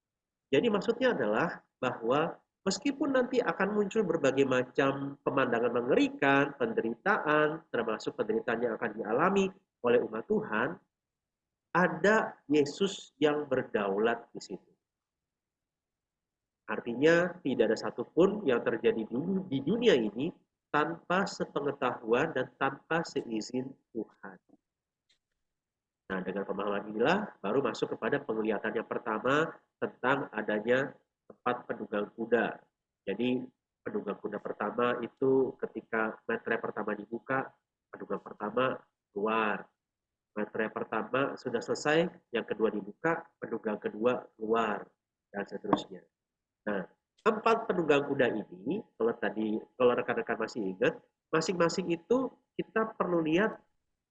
Jadi maksudnya adalah bahwa meskipun nanti akan muncul berbagai macam pemandangan mengerikan, penderitaan, termasuk penderitaan yang akan dialami oleh umat Tuhan, ada Yesus yang berdaulat di situ. Artinya tidak ada satupun yang terjadi di dunia ini tanpa sepengetahuan dan tanpa seizin Tuhan. Nah, dengan pemahaman inilah baru masuk kepada penglihatan yang pertama tentang adanya tempat penunggang kuda. Jadi penunggang kuda pertama itu ketika meterai pertama dibuka, penunggang pertama keluar. Meterai pertama sudah selesai, yang kedua dibuka, penunggang kedua keluar, dan seterusnya. Nah, 4 penunggang kuda ini, kalau rekan-rekan masih ingat, masing-masing itu kita perlu lihat,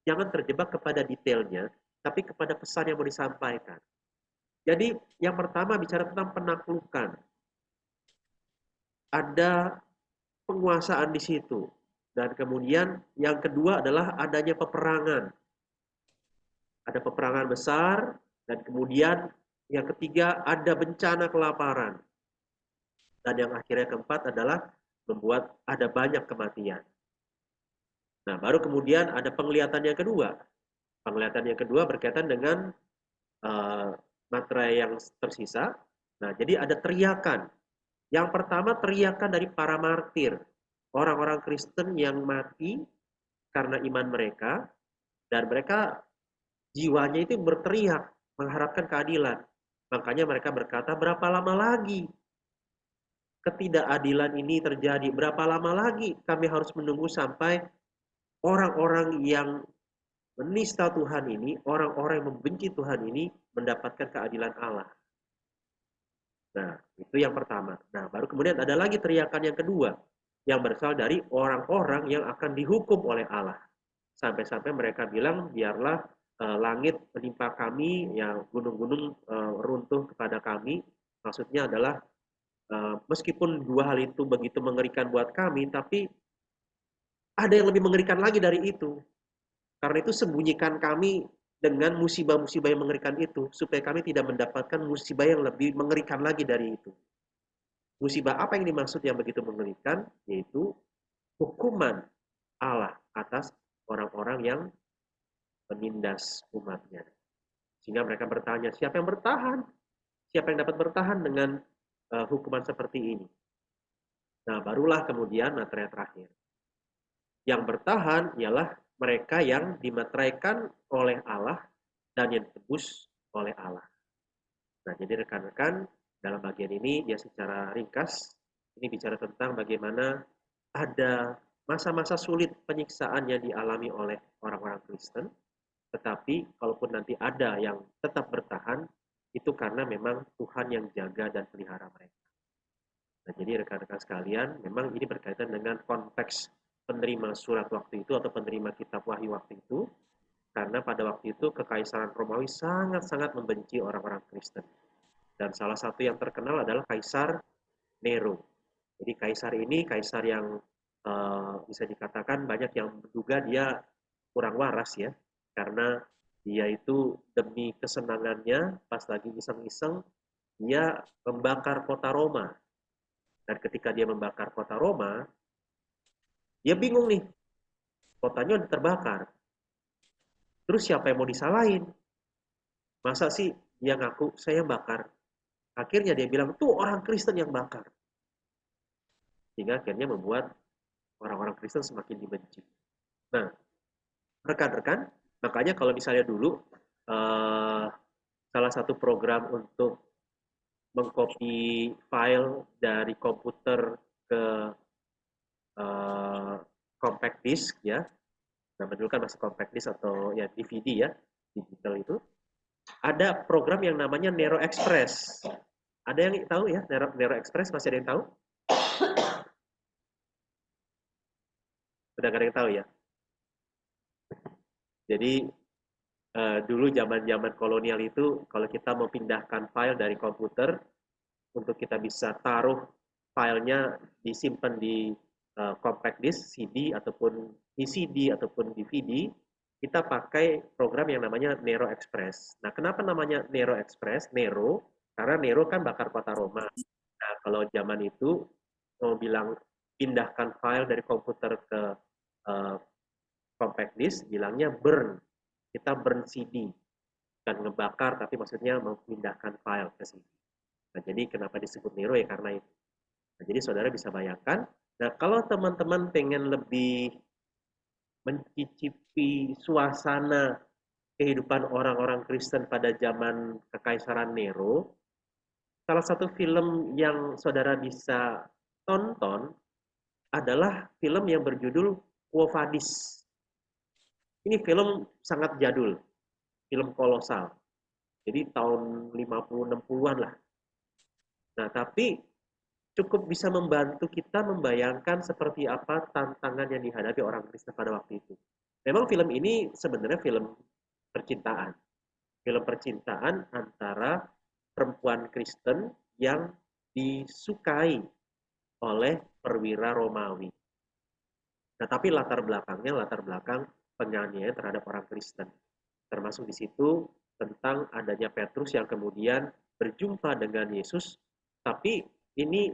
jangan terjebak kepada detailnya, tapi kepada pesan yang mau disampaikan. Jadi yang pertama bicara tentang penaklukan. Ada penguasaan di situ. Dan kemudian yang kedua adalah adanya peperangan. Ada peperangan besar, dan kemudian yang ketiga ada bencana kelaparan. Dan yang akhirnya keempat adalah membuat ada banyak kematian. Nah, baru kemudian ada penglihatan yang kedua. Penglihatan yang kedua berkaitan dengan materai yang tersisa. Nah, jadi ada teriakan. Yang pertama teriakan dari para martir. Orang-orang Kristen yang mati karena iman mereka. Dan mereka jiwanya itu berteriak mengharapkan keadilan. Makanya mereka berkata, berapa lama lagi ketidakadilan ini terjadi? Berapa lama lagi kami harus menunggu sampai orang-orang yang menista Tuhan ini, orang-orang yang membenci Tuhan ini mendapatkan keadilan Allah. Nah, itu yang pertama. Nah, baru kemudian ada lagi teriakan yang kedua, yang berasal dari orang-orang yang akan dihukum oleh Allah. Sampai-sampai mereka bilang, biarlah langit menimpa kami, yang gunung-gunung runtuh kepada kami. Maksudnya adalah, meskipun dua hal itu begitu mengerikan buat kami, tapi ada yang lebih mengerikan lagi dari itu. Karena itu sembunyikan kami dengan musibah-musibah yang mengerikan itu, supaya kami tidak mendapatkan musibah yang lebih mengerikan lagi dari itu. Musibah apa yang dimaksud yang begitu mengerikan? Yaitu hukuman Allah atas orang-orang yang menindas umatnya. Sehingga mereka bertanya, siapa yang bertahan? Siapa yang dapat bertahan dengan hukuman seperti ini? Nah, barulah kemudian materai terakhir. Yang bertahan ialah mereka yang dimateraikan oleh Allah dan yang ditebus oleh Allah. Nah, jadi rekan-rekan, dalam bagian ini ya secara ringkas, ini bicara tentang bagaimana ada masa-masa sulit penyiksaan yang dialami oleh orang-orang Kristen, tetapi kalaupun nanti ada yang tetap bertahan, itu karena memang Tuhan yang jaga dan pelihara mereka. Nah, jadi rekan-rekan sekalian, memang ini berkaitan dengan konteks penerima surat waktu itu atau penerima kitab wahyu waktu itu, karena pada waktu itu kekaisaran Romawi sangat-sangat membenci orang-orang Kristen. Dan salah satu yang terkenal adalah Kaisar Nero. Jadi kaisar ini kaisar yang bisa dikatakan banyak yang menduga dia kurang waras ya, karena dia itu demi kesenangannya pas lagi iseng-iseng dia membakar kota Roma. Dan ketika dia membakar kota Roma, dia bingung nih, kotanya udah terbakar. Terus siapa yang mau disalahin? Masa sih dia ngaku saya yang bakar? Akhirnya dia bilang tuh orang Kristen yang bakar. Sehingga akhirnya membuat orang-orang Kristen semakin dibenci. Nah, rekan-rekan, makanya kalau misalnya dulu salah satu program untuk mengcopy file dari komputer ke compact disk ya, nah dulu kan masih compact disk atau ya DVD ya, digital itu, ada program yang namanya Nero Express. Ada yang tahu ya Nero Express? Masih ada yang tahu? Udah gak ada yang tahu ya? Jadi dulu zaman-zaman kolonial itu kalau kita mau pindahkan file dari komputer untuk kita bisa taruh filenya disimpan di compact disk CD ataupun VCD ataupun DVD, kita pakai program yang namanya Nero Express. Nah, kenapa namanya Nero Express? Nero karena Nero kan bakar kota Roma. Nah, kalau zaman itu mau bilang pindahkan file dari komputer ke uh, compact disk, bilangnya burn. Kita burn CD, bukan ngebakar, tapi maksudnya memindahkan file ke CD. Nah, jadi kenapa disebut Nero ya karena itu. Nah, jadi saudara bisa bayangkan, nah kalau teman-teman pengen lebih mencicipi suasana kehidupan orang-orang Kristen pada zaman Kekaisaran Nero, salah satu film yang saudara bisa tonton adalah film yang berjudul Quo Vadis. Ini film sangat jadul, film kolosal. Jadi tahun 50-60-an lah. Nah, tapi cukup bisa membantu kita membayangkan seperti apa tantangan yang dihadapi orang Kristen pada waktu itu. Memang film ini sebenarnya film percintaan. Film percintaan antara perempuan Kristen yang disukai oleh perwira Romawi. Nah, tapi latar belakang penyanyian terhadap orang Kristen. Termasuk di situ tentang adanya Petrus yang kemudian berjumpa dengan Yesus, tapi ini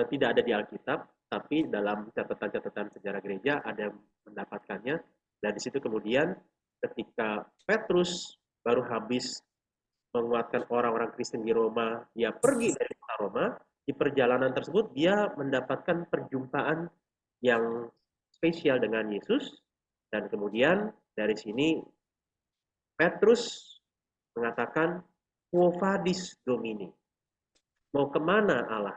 tidak ada di Alkitab, tapi dalam catatan-catatan sejarah gereja ada yang mendapatkannya. Dan di situ kemudian ketika Petrus baru habis menguatkan orang-orang Kristen di Roma, dia pergi dari kota Roma, di perjalanan tersebut dia mendapatkan perjumpaan yang spesial dengan Yesus, dan kemudian dari sini Petrus mengatakan, Quo vadis Domini? Mau kemana Allah?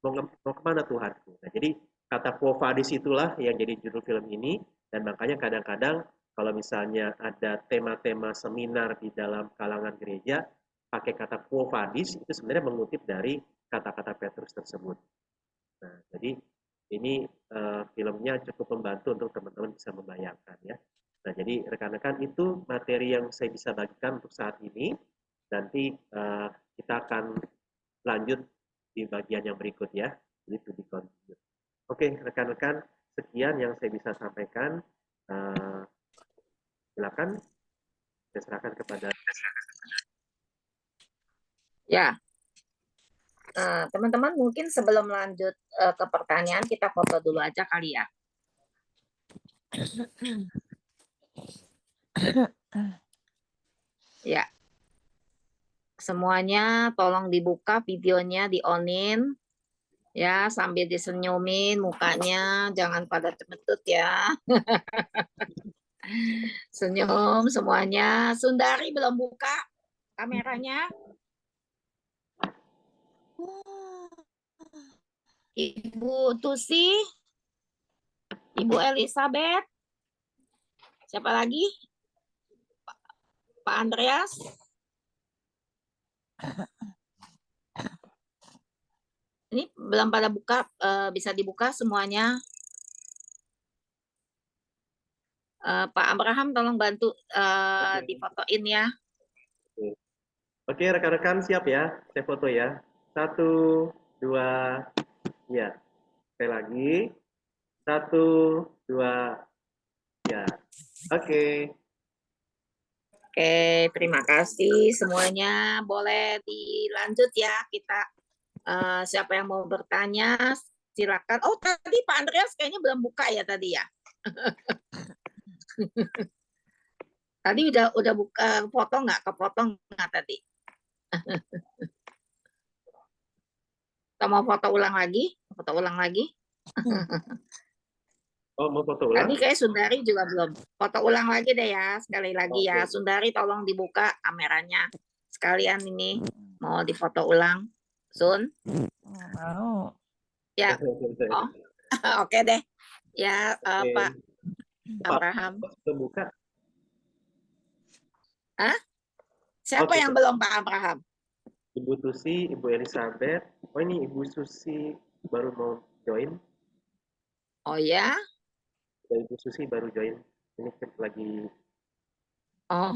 Mau kemana Tuhanku? Nah, jadi kata Quo vadis itulah yang jadi judul film ini, dan makanya kadang-kadang kalau misalnya ada tema-tema seminar di dalam kalangan gereja, pakai kata Quo vadis, itu sebenarnya mengutip dari kata-kata Petrus tersebut. Nah, jadi ini filmnya cukup membantu untuk teman-teman bisa membayangkan ya. Nah, jadi rekan-rekan itu materi yang saya bisa bagikan untuk saat ini. Nanti kita akan lanjut di bagian yang berikut ya. Jadi to be continued. Oke, rekan-rekan, sekian yang saya bisa sampaikan. Silakan saya serahkan kepada. Ya, teman-teman mungkin sebelum lanjut ke pertanyaan kita foto dulu aja kali ya. Ya, semuanya tolong dibuka videonya, di-on-in ya, sambil disenyumin mukanya, jangan pada cemberut ya. Senyum semuanya. Sundari belum buka kameranya. Ibu Tusi, Ibu Elizabeth, siapa lagi? Pak Andreas. Ini belum pada buka, bisa dibuka semuanya. Pak Abraham tolong bantu difotoin ya. Oke, rekan-rekan siap ya? Saya foto ya. Satu, dua, ya. Sekali lagi. Satu, dua, ya. Oke. Oke, terima kasih semuanya. Boleh dilanjut ya kita. Siapa yang mau bertanya, silakan. Oh, tadi Pak Andreas kayaknya belum buka ya tadi ya. Tadi udah buka foto nggak? Kepotong nggak tadi? Kita mau foto ulang lagi? Foto ulang lagi? Oh, mau foto Tadi ulang? kayak Sundari juga belum. Foto ulang lagi deh ya, sekali lagi ya. Oke. Sundari tolong dibuka kameranya. Sekalian ini mau difoto ulang. Sun, Mau. ya. Oh, oke deh. Ya, Pak Oke. Pak, Abraham. terbuka. Hah? Siapa Oke. yang belum Pak Abraham? Ibu Susi, Ibu Elizabeth. Oh, ini Ibu Susi baru mau join. Oh ya? Ya, Ibu Susi baru join. Ini lagi. Oh,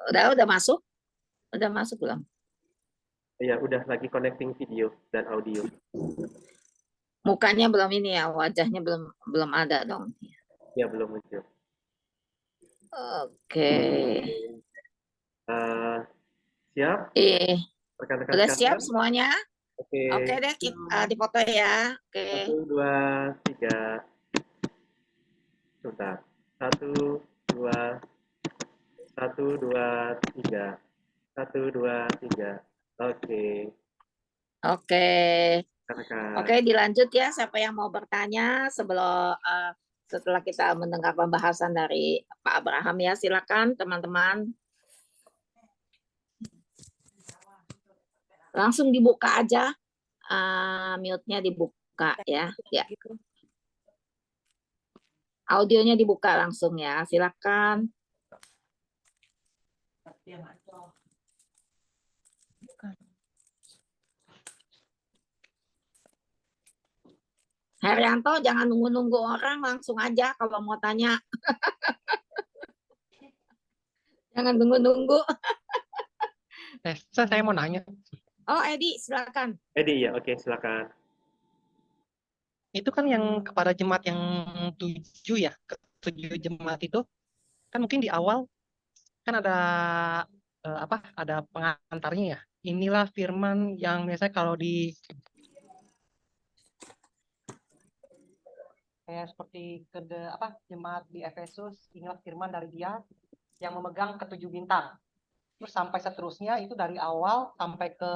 udah masuk? Udah masuk belum? Ya, udah lagi connecting video dan audio. Mukanya belum ini ya, wajahnya belum ada dong. Ya, belum muncul. Oke. Eh, siap, rekan-rekan Udah siap sekalian? semuanya? Oke. Oke deh, kita dipoto ya. Oke. Satu, dua, tiga. Sebentar. Satu, dua, satu, dua, tiga. Satu, dua, tiga. Oke, Oke. Oke, rekan-rekan. dilanjut ya. Siapa yang mau bertanya setelah kita mendengar pembahasan dari Pak Abraham ya, silakan teman-teman. Langsung dibuka aja. Mute-nya dibuka ya. Ya. Audionya dibuka langsung ya. Silakan. Herianto, jangan nunggu-nunggu orang, langsung aja kalau mau tanya. Jangan nunggu-nunggu. Saya mau nanya, Oh, Edi, silakan. Edi, ya, oke, silakan. itu kan yang kepada jemaat yang 7 ya, ke-7 jemaat itu, kan mungkin di awal kan ada ada pengantarnya ya. Inilah firman yang biasanya kalau di kayak seperti jemaat di Efesus, inilah firman dari Dia yang memegang ke-7 bintang. Terus sampai seterusnya itu dari awal sampai ke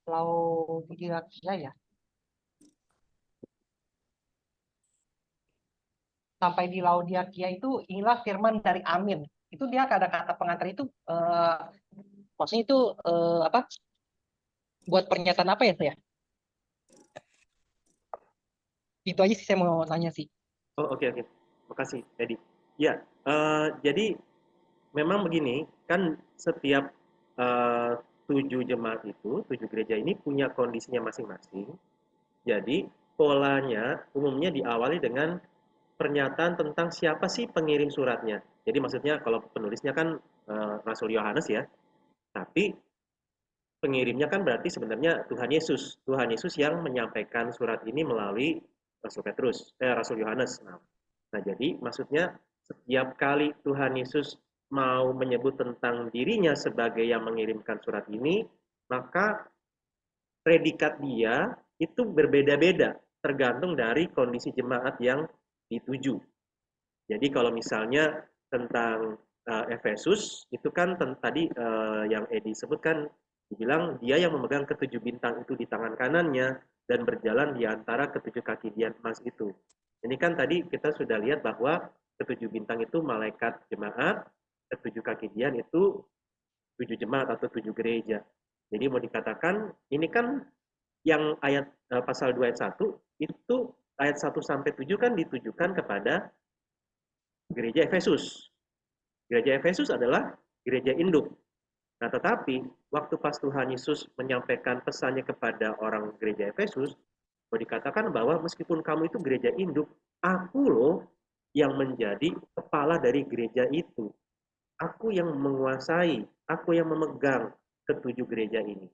Laodikia ya. Sampai di Laodikia itu inilah firman dari Amin. Itu dia ada kata pengantar itu maksudnya itu buat pernyataan apa ya saya? Itu aja sih saya mau nanya sih. Oh, oke, oke. Makasih, Edi. Ya, jadi memang begini, kan setiap 7 jemaat itu, 7 gereja ini punya kondisinya masing-masing. Jadi, polanya umumnya diawali dengan pernyataan tentang siapa sih pengirim suratnya. Jadi maksudnya kalau penulisnya kan Rasul Yohanes ya, tapi pengirimnya kan berarti sebenarnya Tuhan Yesus. Tuhan Yesus yang menyampaikan surat ini melalui Rasul Yohanes. Nah, jadi maksudnya setiap kali Tuhan Yesus mau menyebut tentang dirinya sebagai yang mengirimkan surat ini, maka predikat dia itu berbeda-beda tergantung dari kondisi jemaat yang dituju. Jadi kalau misalnya tentang Efesus itu kan tadi yang Edi sebutkan dibilang dia yang memegang ke-7 bintang itu di tangan kanannya dan berjalan di antara ke-7 kaki dian emas itu. Ini kan tadi kita sudah lihat bahwa ke-7 bintang itu malaikat jemaat, ke-7 kaki dian itu 7 jemaat atau 7 gereja. Jadi mau dikatakan ini kan yang ayat pasal 2 ayat 1 itu ayat 1 sampai 7 kan ditujukan kepada gereja Efesus. Gereja Efesus adalah gereja induk. Nah, tetapi waktu pas Tuhan Yesus menyampaikan pesannya kepada orang gereja Efesus, mau dikatakan bahwa meskipun kamu itu gereja induk, aku loh yang menjadi kepala dari gereja itu. Aku yang menguasai, aku yang memegang ketujuh gereja ini.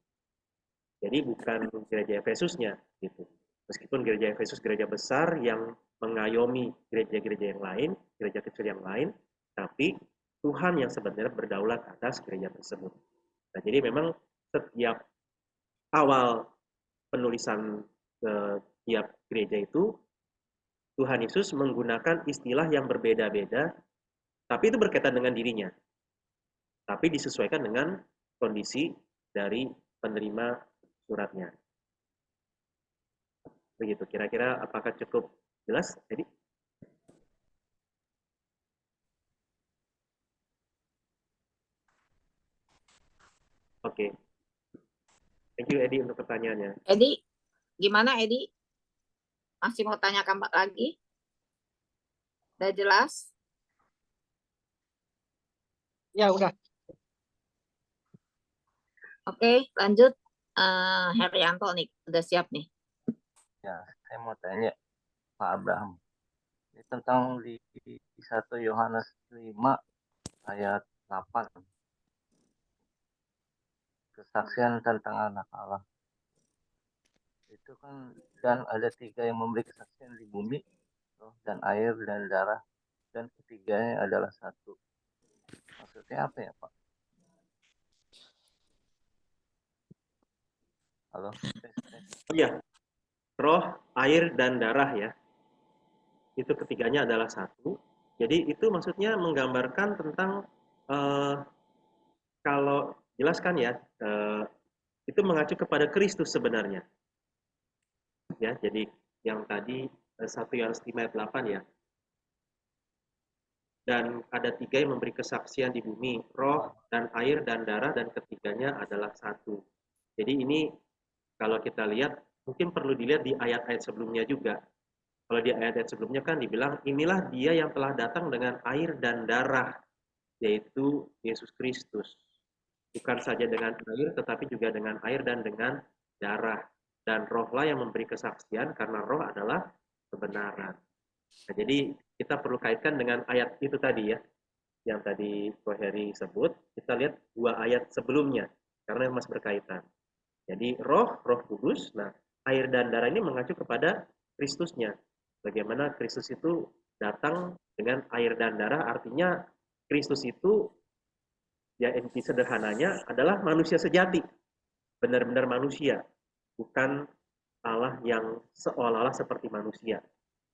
Jadi bukan gereja Efesusnya gitu. Meskipun gereja Efesus gereja besar yang mengayomi gereja-gereja yang lain, gereja kecil yang lain, tapi Tuhan yang sebenarnya berdaulat atas gereja tersebut. Nah, jadi memang setiap awal penulisan tiap gereja itu Tuhan Yesus menggunakan istilah yang berbeda-beda, tapi itu berkaitan dengan dirinya. Tapi disesuaikan dengan kondisi dari penerima suratnya. Begitu, kira-kira apakah cukup jelas, Edi? Oke. Thank you, Edi, untuk pertanyaannya. Edi, gimana Edi? Masih mau tanyakan lagi? Udah jelas? Ya udah. Oke, lanjut. Herianto nih, udah siap nih. Ya, saya mau tanya Pak Abraham. Ini tentang di 1 Yohanes 5 ayat 8. Kesaksian tentang anak Allah. Itu kan, dan ada 3 yang memberi kesaksian di bumi, roh dan air dan darah, dan ketiganya adalah 1. Maksudnya apa ya, Pak? Halo? Oh iya, roh, air, dan darah ya. Itu ketiganya adalah 1. Jadi itu maksudnya menggambarkan tentang kalau jelaskan ya, itu mengacu kepada Kristus sebenarnya. Ya, jadi yang tadi 1 Yohanes 5 ayat 8 ya. Dan ada 3 yang memberi kesaksian di bumi, roh dan air dan darah, dan ketiganya adalah 1. Jadi ini kalau kita lihat mungkin perlu dilihat di ayat-ayat sebelumnya juga. Kalau di ayat-ayat sebelumnya kan dibilang inilah dia yang telah datang dengan air dan darah, yaitu Yesus Kristus. Bukan saja dengan air tetapi juga dengan air dan dengan darah. Dan rohlah yang memberi kesaksian karena roh adalah kebenaran. Nah, jadi kita perlu kaitkan dengan ayat itu tadi ya, yang tadi Ko Heri sebut. Kita lihat 2 ayat sebelumnya karena masih berkaitan. Jadi roh kudus, nah air dan darah ini mengacu kepada Kristusnya. Bagaimana Kristus itu datang dengan air dan darah, artinya Kristus itu ya inti sederhananya adalah manusia sejati, benar-benar manusia, bukan Allah yang seolah-olah seperti manusia.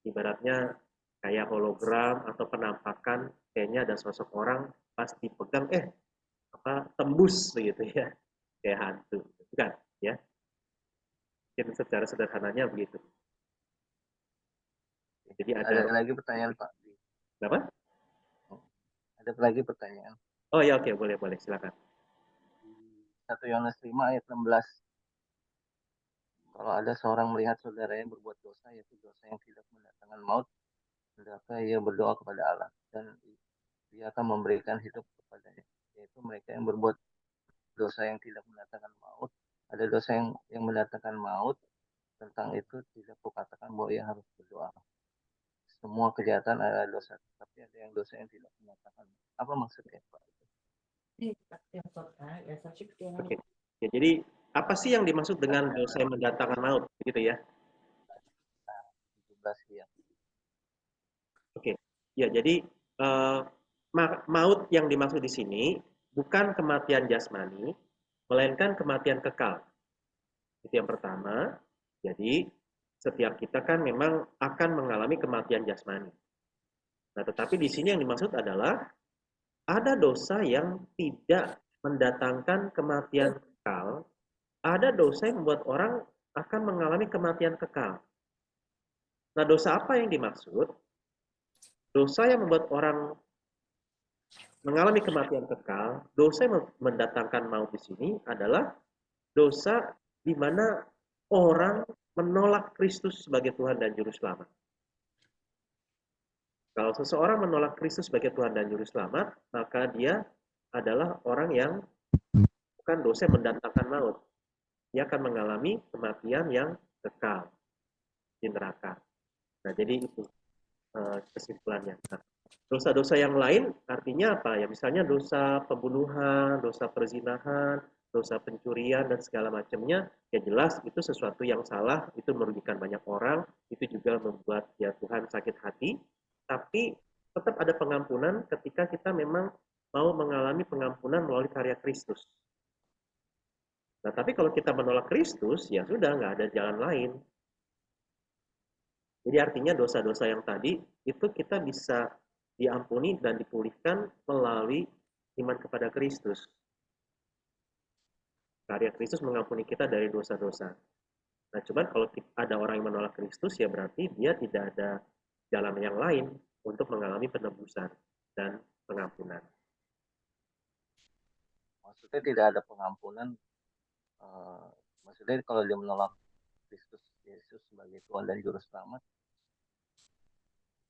Ibaratnya kayak hologram atau penampakan, kayaknya ada sosok orang pas dipegang tembus begitu ya, kayak hantu, bukan ya. Mungkin secara sederhananya begitu. Jadi ada lagi pertanyaan Pak. Kenapa? Ada lagi pertanyaan. Oh ya, oke, boleh silakan. 1 Yohanes 5 ayat 16. Kalau ada seorang melihat saudaranya berbuat dosa, yaitu dosa yang tidak mendatangkan maut, hendaklah ia berdoa kepada Allah, dan dia akan memberikan hidup kepadanya. Yaitu mereka yang berbuat dosa yang tidak mendatangkan maut. Ada dosa yang mendatangkan maut, tentang itu tidak kukatakan bahwa ia harus berdoa. Semua kejahatan adalah dosa, tapi ada yang dosa yang tidak mendatangkan maut. Apa maksudnya, Pak? Oke. Ya, jadi apa sih yang dimaksud dengan dosa yang mendatangkan maut, gitu ya? 17 ya. Oke. Ya, jadi maut yang dimaksud di sini bukan kematian jasmani, melainkan kematian kekal. Itu yang pertama. Jadi setiap kita kan memang akan mengalami kematian jasmani. Nah, tetapi di sini yang dimaksud adalah ada dosa yang tidak mendatangkan kematian kekal, ada dosa yang membuat orang akan mengalami kematian kekal. Nah, dosa apa yang dimaksud? Dosa yang membuat orang mengalami kematian kekal, dosa yang mendatangkan maut di sini adalah dosa di mana orang menolak Kristus sebagai Tuhan dan Juru Selamat. Kalau seseorang menolak Kristus sebagai Tuhan dan Juru Selamat, maka dia adalah orang yang bukan dosa yang mendatangkan maut. Dia akan mengalami kematian yang kekal di neraka. Nah, jadi itu kesimpulan amalannya. Nah, dosa-dosa yang lain artinya apa ya? Misalnya dosa pembunuhan, dosa perzinahan, dosa pencurian dan segala macamnya, ya jelas itu sesuatu yang salah, itu merugikan banyak orang, itu juga membuat ya Tuhan sakit hati, tapi tetap ada pengampunan ketika kita memang mau mengalami pengampunan melalui karya Kristus. Nah, tapi kalau kita menolak Kristus, ya sudah, nggak ada jalan lain. Jadi artinya dosa-dosa yang tadi, itu kita bisa diampuni dan dipulihkan melalui iman kepada Kristus. Karya Kristus mengampuni kita dari dosa-dosa. Nah, cuman kalau ada orang yang menolak Kristus, ya berarti dia tidak ada jalan yang lain untuk mengalami penebusan dan pengampunan. Maksudnya tidak ada pengampunan. Maksudnya kalau dia menolak Kristus Yesus sebagai Tuhan dan Juru Selamat,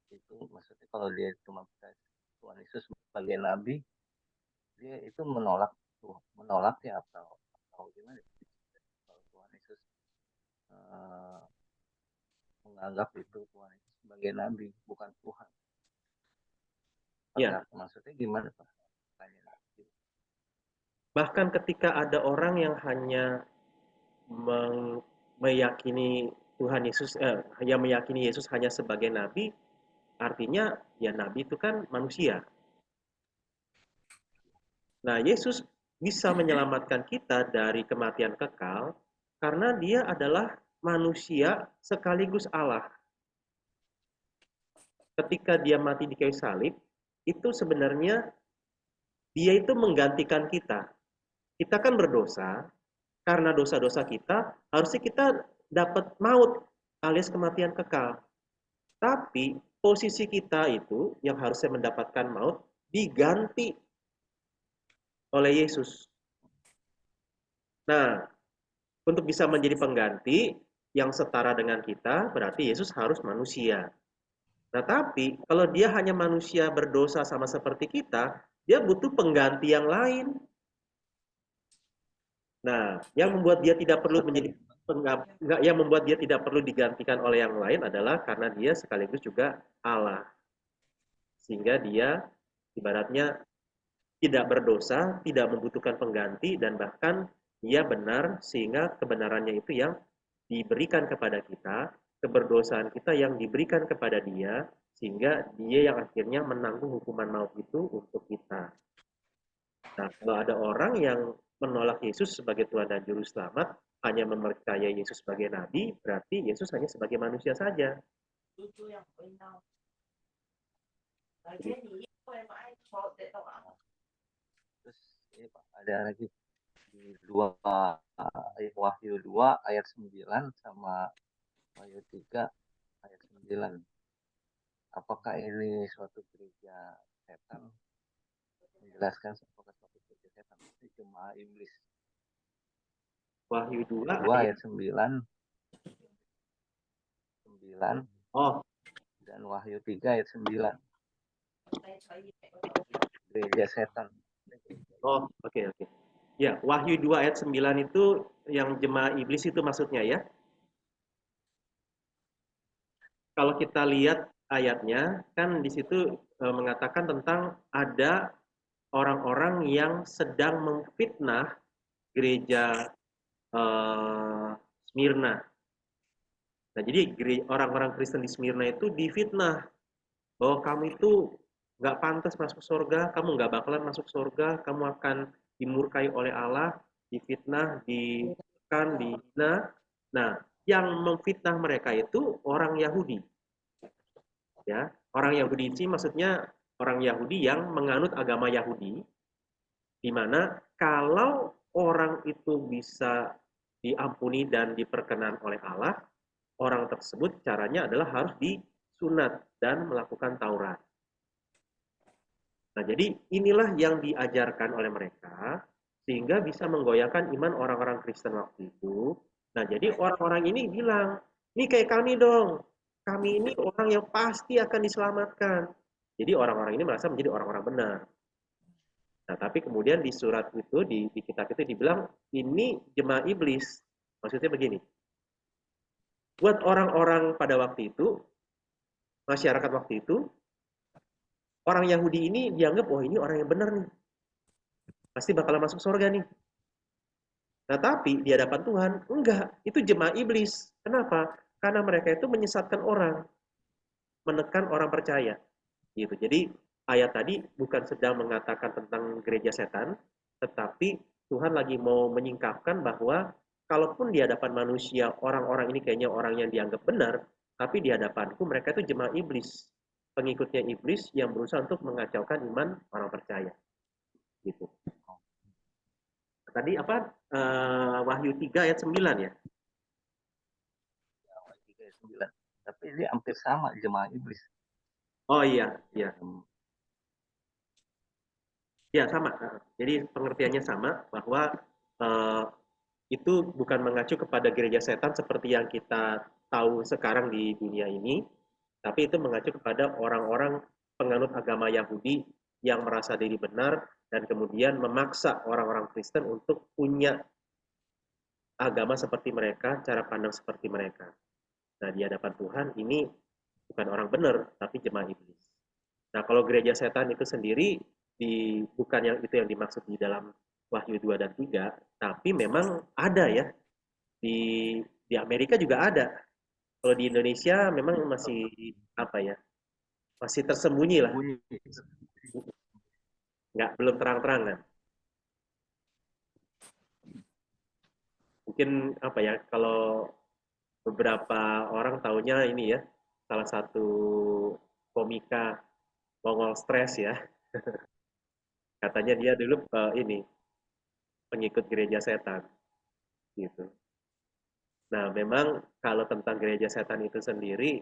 itu maksudnya kalau dia cuma percaya Tuhan Yesus sebagai Nabi, dia itu menolak ya atau gimana? Kalau Tuhan Yesus menganggap itu Tuhan Yesus sebagai Nabi, bukan Tuhan. Ya. Maksudnya gimana Pak? Bahkan ketika ada orang yang hanya meyakini Tuhan Yesus, yang meyakini Yesus hanya sebagai Nabi, artinya ya Nabi itu kan manusia. Nah, Yesus bisa menyelamatkan kita dari kematian kekal karena dia adalah manusia sekaligus Allah. Ketika dia mati di kayu salib, itu sebenarnya dia itu menggantikan kita. Kita kan berdosa, karena dosa-dosa kita, harusnya kita dapat maut alias kematian kekal. Tapi posisi kita itu yang harusnya mendapatkan maut diganti oleh Yesus. Nah, untuk bisa menjadi pengganti yang setara dengan kita, berarti Yesus harus manusia. Nah, tapi kalau dia hanya manusia berdosa sama seperti kita, dia butuh pengganti yang lain. Nah, yang membuat dia tidak perlu digantikan oleh yang lain adalah karena dia sekaligus juga Allah. Sehingga dia ibaratnya tidak berdosa, tidak membutuhkan pengganti, dan bahkan dia benar sehingga kebenarannya itu yang diberikan kepada kita, keberdosaan kita yang diberikan kepada dia, sehingga dia yang akhirnya menanggung hukuman maut itu untuk kita. Nah, kalau ada orang yang menolak Yesus sebagai Tuhan dan Juru Selamat, hanya mempercayai Yesus sebagai Nabi, berarti Yesus hanya sebagai manusia saja. Terus ini Pak, ada lagi di Wahyu 2 ayat 9 sama Wahyu 3 ayat 9. Apakah ini suatu gereja setan? Menjelaskan apakah suatu gereja setan? Ini jemaah iblis. Wahyu 2 ayat 9. Oh. Dan Wahyu 3 ayat 9. Gereja setan. Oh, oke. Ya, Wahyu 2 ayat 9 itu yang jemaah iblis itu maksudnya ya. Kalau kita lihat ayatnya, kan di situ mengatakan tentang ada orang-orang yang sedang memfitnah gereja Smyrna. Nah, jadi orang-orang Kristen di Smyrna itu difitnah bahwa kamu itu nggak pantas masuk surga, kamu nggak bakalan masuk surga, kamu akan dimurkai oleh Allah, difitnah, ditekan, dihina. Nah, yang memfitnah mereka itu orang Yahudi. Ya, orang Yahudi ini maksudnya orang Yahudi yang menganut agama Yahudi, di mana kalau orang itu bisa diampuni dan diperkenan oleh Allah, orang tersebut caranya adalah harus disunat dan melakukan Taurat. Nah, jadi inilah yang diajarkan oleh mereka sehingga bisa menggoyahkan iman orang-orang Kristen waktu itu. Nah, jadi orang-orang ini bilang, "Ini kayak kami dong. Kami ini orang yang pasti akan diselamatkan." Jadi orang-orang ini merasa menjadi orang-orang benar. Nah, tapi kemudian di surat itu, di kitab itu dibilang, ini jemaah iblis. Maksudnya begini. Buat orang-orang pada waktu itu, masyarakat waktu itu, orang Yahudi ini dianggap, oh ini orang yang benar nih, pasti bakal masuk surga nih. Nah tapi di hadapan Tuhan, enggak, itu jemaah iblis. Kenapa? Karena mereka itu menyesatkan orang, menekan orang percaya. Gitu. Jadi ayat tadi bukan sedang mengatakan tentang gereja setan, tetapi Tuhan lagi mau menyingkapkan bahwa kalaupun di hadapan manusia orang-orang ini kayaknya orang yang dianggap benar, tapi di hadapanku mereka itu jemaah iblis, pengikutnya iblis yang berusaha untuk mengacaukan iman orang percaya. Gitu. Tadi apa? Wahyu 3 ayat 9 ya? Ya, Wahyu 3 ayat 9. Tapi ini hampir sama jemaah iblis. Oh iya, iya. Ya sama. Jadi pengertiannya sama bahwa itu bukan mengacu kepada gereja setan seperti yang kita tahu sekarang di dunia ini, tapi itu mengacu kepada orang-orang penganut agama Yahudi yang merasa diri benar dan kemudian memaksa orang-orang Kristen untuk punya agama seperti mereka, cara pandang seperti mereka. Nah, di hadapan Tuhan ini bukan orang benar, tapi jemaah iblis. Nah, kalau gereja setan itu sendiri bukan yang itu yang dimaksud di dalam Wahyu 2 dan 3, tapi memang ada ya. Di Amerika juga ada. Kalau di Indonesia memang masih apa ya? Masih tersembunyi lah. Nggak, belum terang-terangan. Mungkin apa ya, kalau beberapa orang taunya ini ya, salah satu komika Mongol Stres ya. Katanya dia dulu ini pengikut gereja setan gitu. Nah, memang kalau tentang gereja setan itu sendiri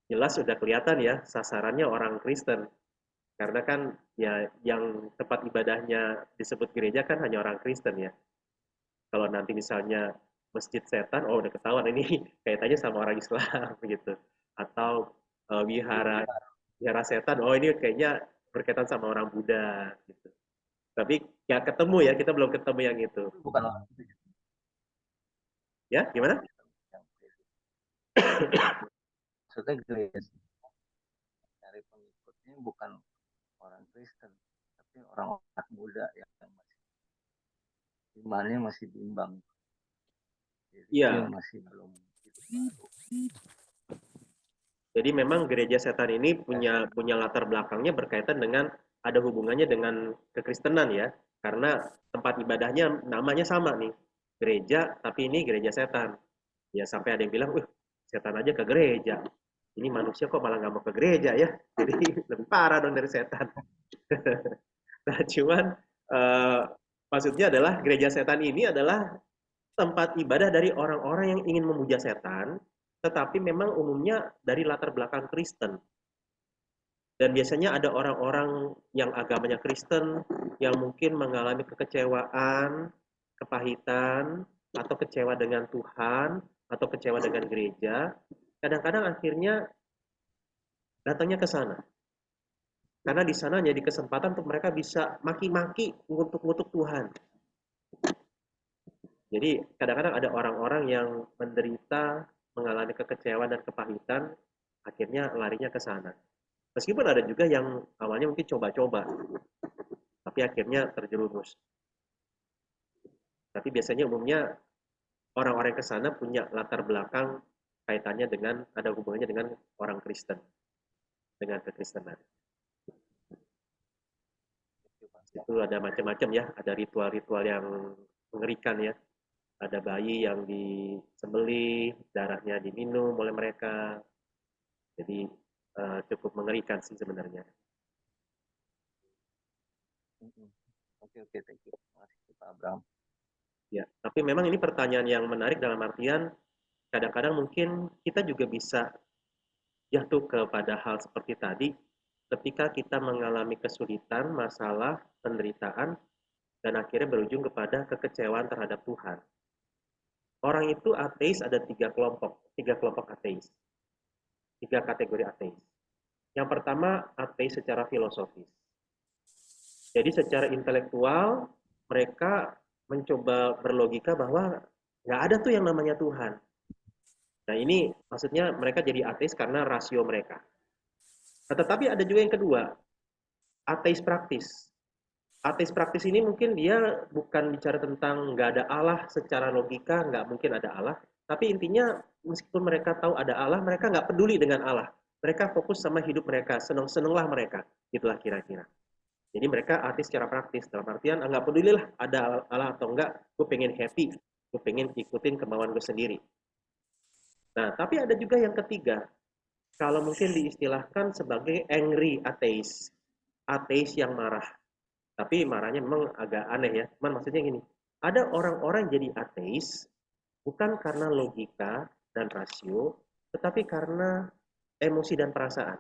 jelas sudah kelihatan ya sasarannya orang Kristen. Karena kan ya yang tempat ibadahnya disebut gereja kan hanya orang Kristen ya. Kalau nanti misalnya masjid setan, oh udah ketahuan ini kaitannya sama orang Islam gitu. Atau wihara setan, oh ini kayaknya berkaitan sama orang Buddha gitu. Tapi ya ketemu ya, kita belum ketemu yang itu. Bukan orang Ya, gimana? Maksudnya gereja dari pengikutnya bukan orang Kristen, tapi orang muda yang masih imannya masih bimbang. Jadi Iya. masih belum hidup baru. Jadi memang gereja setan ini punya latar belakangnya berkaitan dengan ada hubungannya dengan kekristenan ya. Karena tempat ibadahnya namanya sama nih. Gereja, tapi ini gereja setan. Ya sampai ada yang bilang, setan aja ke gereja. Ini manusia kok malah nggak mau ke gereja ya. Jadi lebih parah dong dari setan. Nah cuman maksudnya adalah gereja setan ini adalah tempat ibadah dari orang-orang yang ingin memuja setan, tetapi memang umumnya dari latar belakang Kristen. Dan biasanya ada orang-orang yang agamanya Kristen yang mungkin mengalami kekecewaan, kepahitan, atau kecewa dengan Tuhan, atau kecewa dengan gereja. Kadang-kadang akhirnya datangnya ke sana. Karena di sana jadi kesempatan untuk mereka bisa maki-maki, ngutuk-ngutuk Tuhan. Jadi kadang-kadang ada orang-orang yang menderita, mengalami kekecewaan dan kepahitan, akhirnya larinya ke sana. Meskipun ada juga yang awalnya mungkin coba-coba, tapi akhirnya terjerumus. Tapi biasanya umumnya orang-orang ke sana punya latar belakang kaitannya dengan, ada hubungannya dengan orang Kristen, dengan kekristenan. Itu ada macam-macam ya, ada ritual-ritual yang mengerikan ya. Ada bayi yang disembelih, darahnya diminum oleh mereka. Jadi cukup mengerikan sih sebenarnya. Oke, thank you. Terima kasih Pak Abraham. Ya, tapi memang ini pertanyaan yang menarik dalam artian kadang-kadang mungkin kita juga bisa jatuh kepada hal seperti tadi ketika kita mengalami kesulitan, masalah, penderitaan, dan akhirnya berujung kepada kekecewaan terhadap Tuhan. Orang itu ateis ada tiga kelompok ateis. 3 kategori ateis. Yang pertama, ateis secara filosofis. Jadi secara intelektual, mereka mencoba berlogika bahwa nggak ada tuh yang namanya Tuhan. Nah ini maksudnya mereka jadi ateis karena rasio mereka. Nah, tetapi ada juga yang kedua, ateis praktis. Ateis praktis ini mungkin dia bukan bicara tentang nggak ada Allah secara logika, nggak mungkin ada Allah. Tapi intinya meskipun mereka tahu ada Allah, mereka nggak peduli dengan Allah. Mereka fokus sama hidup mereka, seneng-senenglah mereka. Itulah kira-kira. Jadi mereka ateis secara praktis. Dalam artian, nggak pedulilah ada Allah atau enggak, gue pengen happy. Gue pengen ikutin kemauan gue sendiri. Nah, tapi ada juga yang ketiga. Kalau mungkin diistilahkan sebagai angry atheist. Ateis yang marah. Tapi marahnya memang agak aneh ya. Cuman maksudnya gini, ada orang-orang jadi ateis bukan karena logika dan rasio, tetapi karena emosi dan perasaan.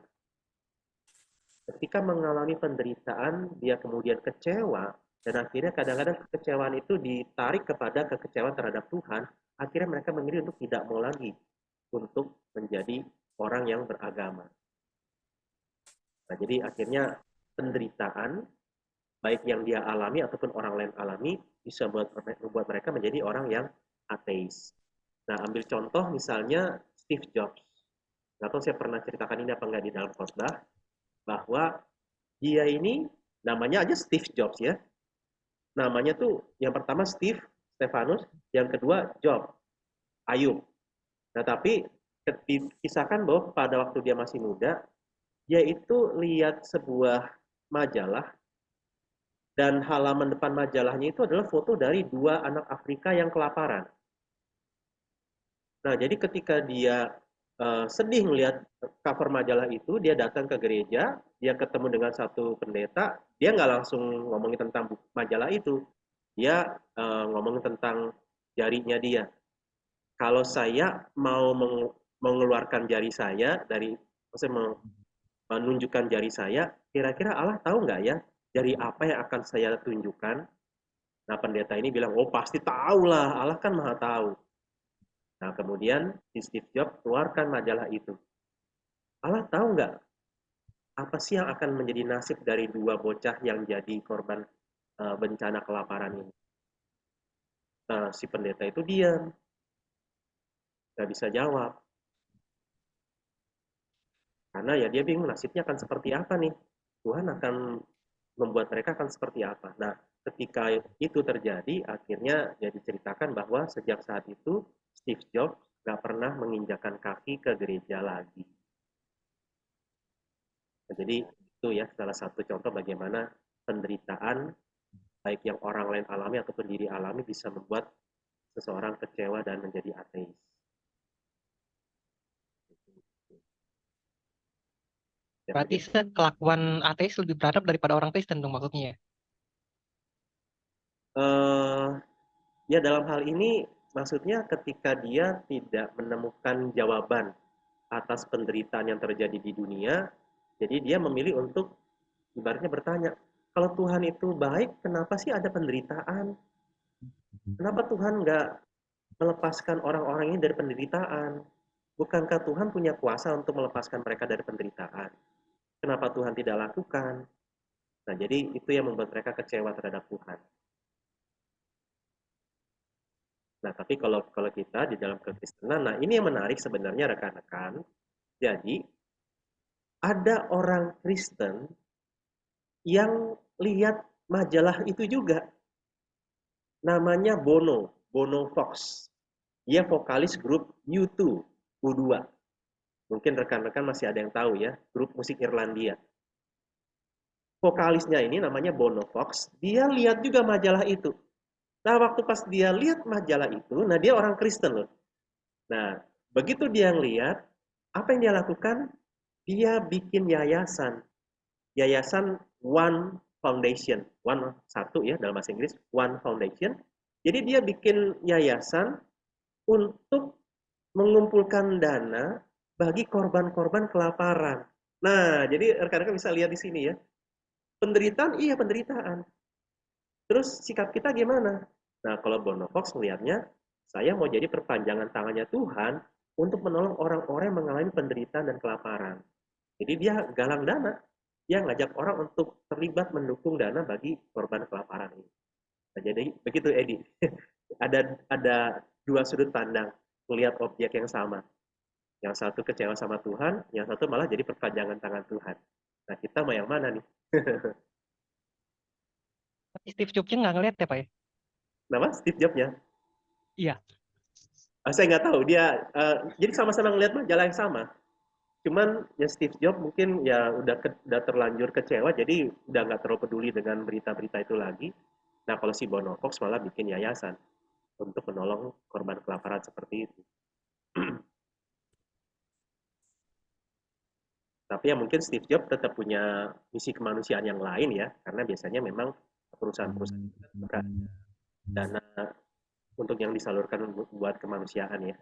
Ketika mengalami penderitaan, dia kemudian kecewa, dan akhirnya kadang-kadang kekecewaan itu ditarik kepada kekecewaan terhadap Tuhan, akhirnya mereka memilih untuk tidak mau lagi untuk menjadi orang yang beragama. Nah, jadi akhirnya penderitaan baik yang dia alami ataupun orang lain alami bisa membuat mereka menjadi orang yang ateis. Nah, ambil contoh misalnya Steve Jobs. Nggak tahu saya pernah ceritakan ini apa enggak di dalam khotbah, bahwa dia ini namanya aja Steve Jobs ya. Namanya tuh yang pertama Stefanus, yang kedua Job, Ayub. Nah, tapi dikisahkan bahwa pada waktu dia masih muda, dia itu lihat sebuah majalah. Dan halaman depan majalahnya itu adalah foto dari 2 anak Afrika yang kelaparan. Nah, jadi ketika dia sedih melihat cover majalah itu, dia datang ke gereja, dia ketemu dengan satu pendeta, dia nggak langsung ngomongin tentang majalah itu. Dia ngomongin tentang jarinya dia. Kalau saya mau mengeluarkan jari saya dari, maksudnya menunjukkan jari saya, kira-kira Allah tahu nggak ya jari apa yang akan saya tunjukkan? Nah, pendeta ini bilang, oh pasti tahu lah, Allah kan maha tahu. Nah, kemudian si Steve Jobs keluarkan majalah itu. Allah tahu nggak apa sih yang akan menjadi nasib dari 2 bocah yang jadi korban bencana kelaparan ini? Nah, si pendeta itu diam, nggak bisa jawab. Karena ya dia bingung nasibnya akan seperti apa nih. Tuhan akan membuat mereka akan seperti apa. Nah, ketika itu terjadi, akhirnya ya diceritakan bahwa sejak saat itu Steve Jobs nggak pernah menginjakan kaki ke gereja lagi. Nah, jadi itu ya salah satu contoh bagaimana penderitaan baik yang orang lain alami ataupun diri alami bisa membuat seseorang kecewa dan menjadi ateis. Berarti kelakuan ateis lebih beradab daripada orang Kristen dong maksudnya. Ya dalam hal ini maksudnya ketika dia tidak menemukan jawaban atas penderitaan yang terjadi di dunia, jadi dia memilih untuk ibaratnya bertanya, kalau Tuhan itu baik, kenapa sih ada penderitaan? Kenapa Tuhan nggak melepaskan orang-orang ini dari penderitaan? Bukankah Tuhan punya kuasa untuk melepaskan mereka dari penderitaan? Kenapa Tuhan tidak lakukan? Nah, jadi itu yang membuat mereka kecewa terhadap Tuhan. Nah, tapi kalau kita di dalam kekristenan, nah ini yang menarik sebenarnya rekan-rekan. Jadi, ada orang Kristen yang lihat majalah itu juga. Namanya Bono Fox. Dia vokalis grup U2, U2. Mungkin rekan-rekan masih ada yang tahu ya, grup musik Irlandia. Vokalisnya ini namanya Bono Fox, dia lihat juga majalah itu. Nah, waktu pas dia lihat majalah itu, nah dia orang Kristen loh. Nah, begitu dia ngelihat, apa yang dia lakukan? Dia bikin yayasan. Yayasan One Foundation. One, satu ya dalam bahasa Inggris, One Foundation. Jadi dia bikin yayasan untuk mengumpulkan dana bagi korban-korban kelaparan. Nah, jadi rekan-rekan bisa lihat di sini ya. Penderitaan, iya penderitaan. Terus sikap kita gimana? Nah, kalau Bono Fox melihatnya, saya mau jadi perpanjangan tangannya Tuhan untuk menolong orang-orang yang mengalami penderitaan dan kelaparan. Jadi dia galang dana, dia ngajak orang untuk terlibat mendukung dana bagi korban kelaparan ini. Nah, jadi begitu Edi. ada 2 sudut pandang melihat objek yang sama. Yang satu kecewa sama Tuhan, yang satu malah jadi perpanjangan tangan Tuhan. Nah, kita mau yang mana nih? Tapi Steve Jobs-nya nggak ngeliat ya Pak ya? Nama Steve Jobs-nya? Iya. Saya nggak tahu dia. Jadi sama-sama ngelihat majalah yang sama. Cuman ya Steve Jobs mungkin ya udah terlanjur kecewa, jadi udah nggak terlalu peduli dengan berita-berita itu lagi. Nah, kalau si Bono Fox malah bikin yayasan untuk menolong korban kelaparan seperti itu. Tapi ya mungkin Steve Jobs tetap punya misi kemanusiaan yang lain ya, karena biasanya memang perusahaan-perusahaan bukan dana untuk yang disalurkan buat kemanusiaan ya.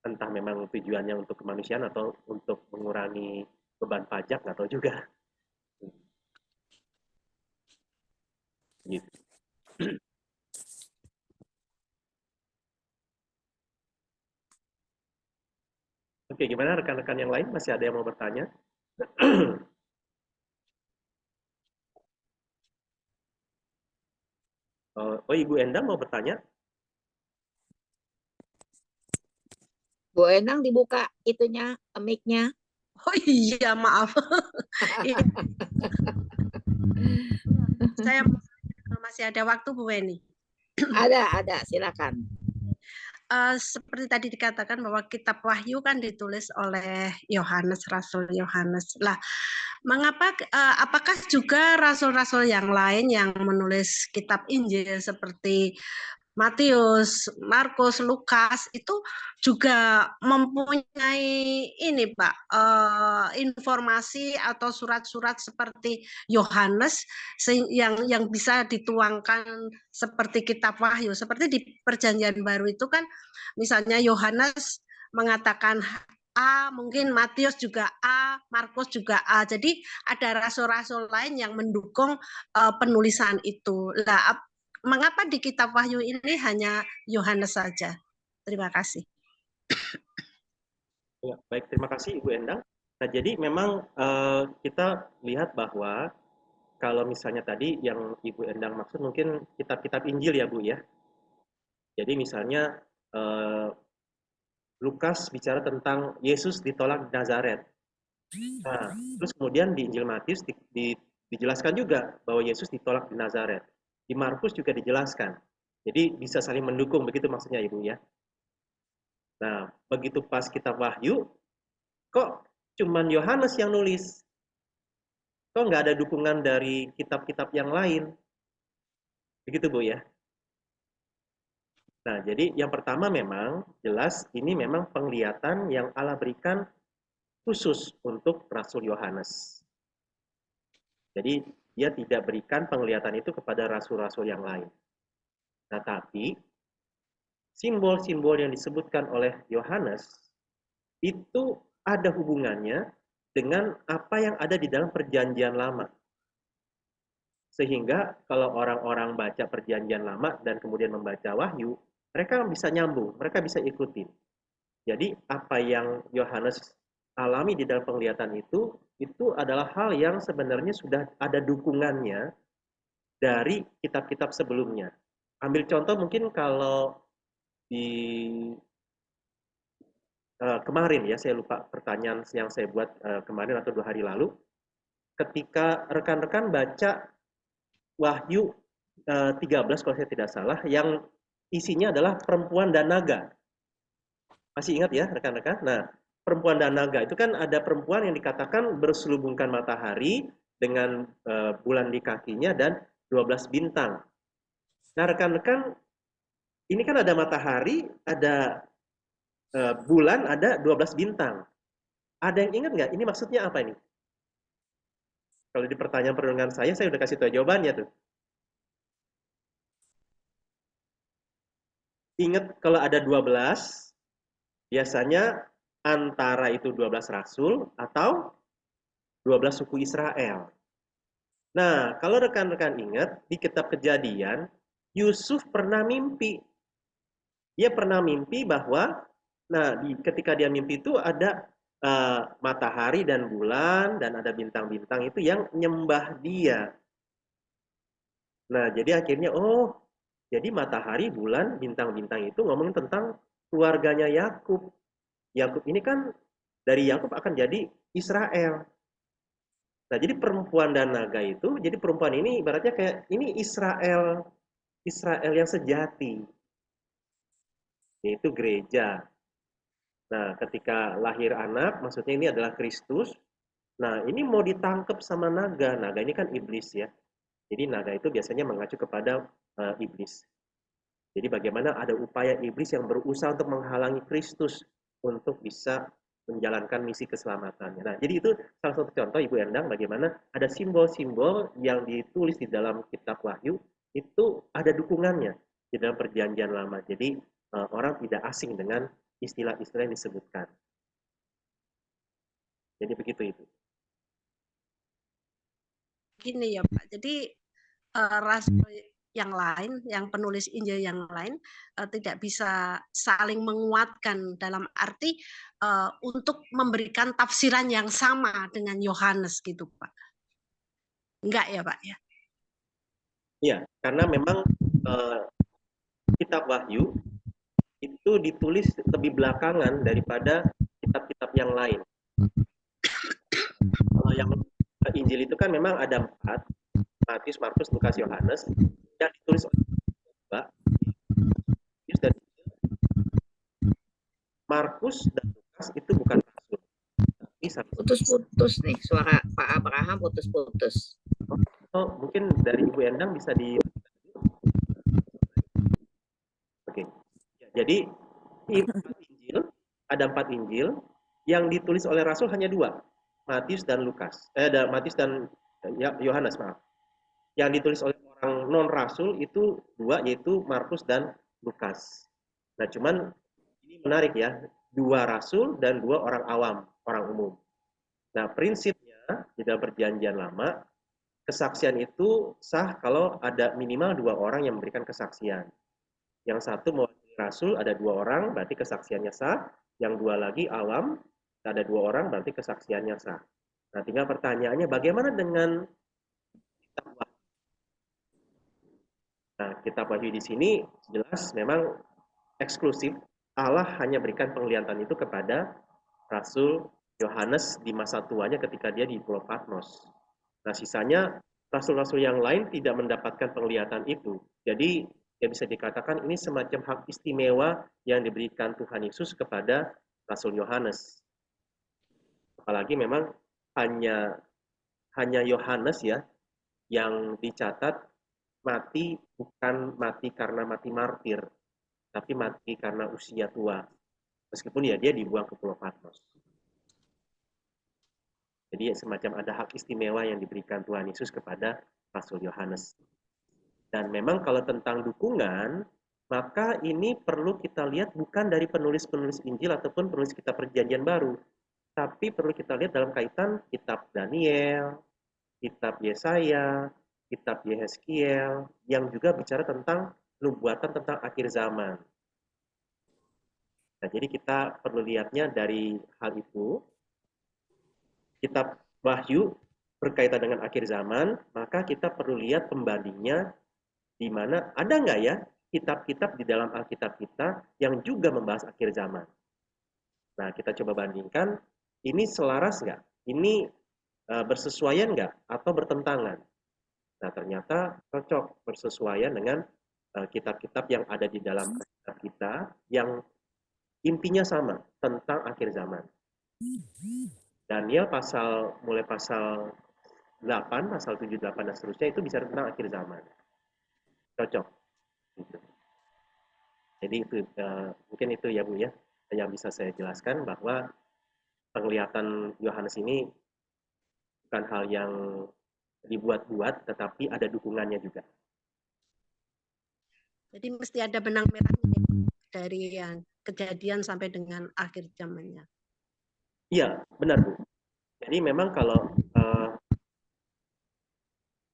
Entah memang tujuannya untuk kemanusiaan atau untuk mengurangi beban pajak, nggak tahu juga. Gitu. Oke, gimana rekan-rekan yang lain? Masih ada yang mau bertanya? Oh, Ibu Endang mau bertanya? Bu Endang dibuka itunya, mic-nya. Oh iya, maaf. Saya masih ada waktu, Bu Weni. Ada, silakan. Seperti tadi dikatakan bahwa kitab Wahyu kan ditulis oleh Yohanes, Rasul Yohanes. Lah, mengapa? Apakah juga rasul-rasul yang lain yang menulis kitab Injil seperti Matius, Markus, Lukas itu juga mempunyai ini Pak, informasi atau surat-surat seperti Yohanes yang bisa dituangkan seperti kitab Wahyu. Seperti di Perjanjian Baru itu kan misalnya Yohanes mengatakan A, mungkin Matius juga A, Markus juga A. Jadi ada rasul-rasul lain yang mendukung penulisan itu. Lah, mengapa di kitab Wahyu ini hanya Yohanes saja? Terima kasih. Ya, baik, terima kasih Ibu Endang. Nah, jadi memang kita lihat bahwa kalau misalnya tadi yang Ibu Endang maksud mungkin kitab-kitab Injil ya Bu ya. Jadi misalnya Lukas bicara tentang Yesus ditolak di Nazaret. Nah, terus kemudian di Injil Matius dijelaskan juga bahwa Yesus ditolak di Nazaret. Di Markus juga dijelaskan. Jadi bisa saling mendukung, begitu maksudnya Ibu ya. Nah, begitu pas kitab Wahyu, kok cuman Yohanes yang nulis? Kok nggak ada dukungan dari kitab-kitab yang lain? Begitu Bu ya. Nah, jadi yang pertama memang jelas ini memang penglihatan yang Allah berikan khusus untuk Rasul Yohanes. Jadi dia tidak berikan penglihatan itu kepada rasul-rasul yang lain. Tetapi simbol-simbol yang disebutkan oleh Yohanes itu ada hubungannya dengan apa yang ada di dalam Perjanjian Lama. Sehingga kalau orang-orang baca Perjanjian Lama dan kemudian membaca Wahyu, mereka bisa nyambung, mereka bisa ikutin. Jadi apa yang Yohanes alami di dalam penglihatan itu adalah hal yang sebenarnya sudah ada dukungannya dari kitab-kitab sebelumnya. Ambil contoh mungkin kalau di kemarin ya, saya lupa pertanyaan yang saya buat kemarin atau 2 hari lalu, ketika rekan-rekan baca Wahyu 13 kalau saya tidak salah, yang isinya adalah perempuan dan naga. Masih ingat ya rekan-rekan? Nah, perempuan dan naga itu kan ada perempuan yang dikatakan berselubungkan matahari dengan bulan di kakinya dan 12 bintang. Nah, rekan-rekan, ini kan ada matahari, ada bulan, ada 12 bintang. Ada yang ingat nggak? Ini maksudnya apa ini? Kalau di pertanyaan perundungan saya udah kasih tahu jawabannya tuh. Ingat kalau ada 12, biasanya antara itu 12 rasul atau 12 suku Israel. Nah, kalau rekan-rekan ingat, di kitab Kejadian, Yusuf pernah mimpi. Dia pernah mimpi bahwa, ketika dia mimpi itu ada matahari dan bulan, dan ada bintang-bintang itu yang nyembah dia. Nah, jadi akhirnya, jadi matahari, bulan, bintang-bintang itu ngomong tentang keluarganya Yakub. Yakub ini kan dari Yakub akan jadi Israel. Nah, jadi perempuan dan naga itu, jadi perempuan ini ibaratnya kayak ini Israel, Israel yang sejati, yaitu gereja. Nah, ketika lahir anak, maksudnya ini adalah Kristus. Nah, ini mau ditangkap sama naga. Naga ini kan iblis ya. Jadi naga itu biasanya mengacu kepada iblis. Jadi bagaimana ada upaya iblis yang berusaha untuk menghalangi Kristus untuk bisa menjalankan misi keselamatannya. Nah, jadi itu salah satu contoh Ibu Endang bagaimana ada simbol-simbol yang ditulis di dalam kitab Wahyu itu ada dukungannya di dalam perjanjian lama. Jadi orang tidak asing dengan istilah-istilah yang disebutkan. Jadi begitu Ibu. Gini ya Pak, jadi rasul yang lain, yang penulis Injil yang lain tidak bisa saling menguatkan dalam arti untuk memberikan tafsiran yang sama dengan Yohanes gitu Pak. Enggak ya Pak ya? Iya, karena memang kitab Wahyu itu ditulis lebih belakangan daripada kitab-kitab yang lain. Kalau yang Injil itu kan memang ada 4, Matius, Markus, Lukas, Yohanes, yang ditulis oleh Mbak Matius dan Markus dan Lukas itu bukan rasul. Putus-putus nih suara Pak Abraham, putus-putus. Oh, mungkin dari Ibu Endang bisa di. Oke. Ya, jadi Injil ada 4 Injil yang ditulis oleh rasul hanya 2, Matius dan Lukas. Matius dan Yohanes, maaf. Yang ditulis oleh orang non rasul itu 2, yaitu Markus dan Lukas. Nah, cuman ini menarik ya, 2 rasul dan 2 orang awam, orang umum. Nah, prinsipnya di dalam perjanjian lama, kesaksian itu sah kalau ada minimal 2 orang yang memberikan kesaksian. Yang satu mewakili rasul, ada 2 orang, berarti kesaksiannya sah. Yang 2 lagi awam, ada 2 orang, berarti kesaksiannya sah. Nah, tinggal pertanyaannya bagaimana dengan kitab Wahyu? Nah, kitab Wahyu di sini jelas memang eksklusif. Allah hanya berikan penglihatan itu kepada Rasul Yohanes di masa tuanya ketika dia di Pulau Patmos. Nah, sisanya rasul-rasul yang lain tidak mendapatkan penglihatan itu. Jadi, ya bisa dikatakan ini semacam hak istimewa yang diberikan Tuhan Yesus kepada Rasul Yohanes. Apalagi memang hanya Yohanes ya yang dicatat mati bukan mati karena mati martir, tapi mati karena usia tua. Meskipun ya dia dibuang ke Pulau Patmos. Jadi semacam ada hak istimewa yang diberikan Tuhan Yesus kepada Rasul Yohanes. Dan memang kalau tentang dukungan, maka ini perlu kita lihat bukan dari penulis-penulis Injil ataupun penulis kitab perjanjian baru, tapi perlu kita lihat dalam kaitan kitab Daniel, kitab Yesaya, kitab Yehezkiel, yang juga bicara tentang nubuatan tentang akhir zaman. Nah, jadi kita perlu lihatnya dari hal itu. Kitab Wahyu berkaitan dengan akhir zaman, maka kita perlu lihat pembandingnya di mana ada nggak ya kitab-kitab di dalam Alkitab kita yang juga membahas akhir zaman. Nah, kita coba bandingkan, ini selaras nggak? Ini bersesuaian nggak atau bertentangan? Nah, ternyata cocok bersesuaian dengan kitab-kitab yang ada di dalam kitab kita yang intinya sama tentang akhir zaman. Daniel mulai pasal 8, pasal 7, 8 dan seterusnya itu bisa tentang akhir zaman. Cocok. Gitu. Jadi itu mungkin itu ya Bu ya yang bisa saya jelaskan bahwa penglihatan Yohanes ini bukan hal yang dibuat-buat tetapi ada dukungannya juga. Jadi mesti ada benang merahnya dari yang kejadian sampai dengan akhir zamannya. Iya, benar Bu. Jadi memang kalau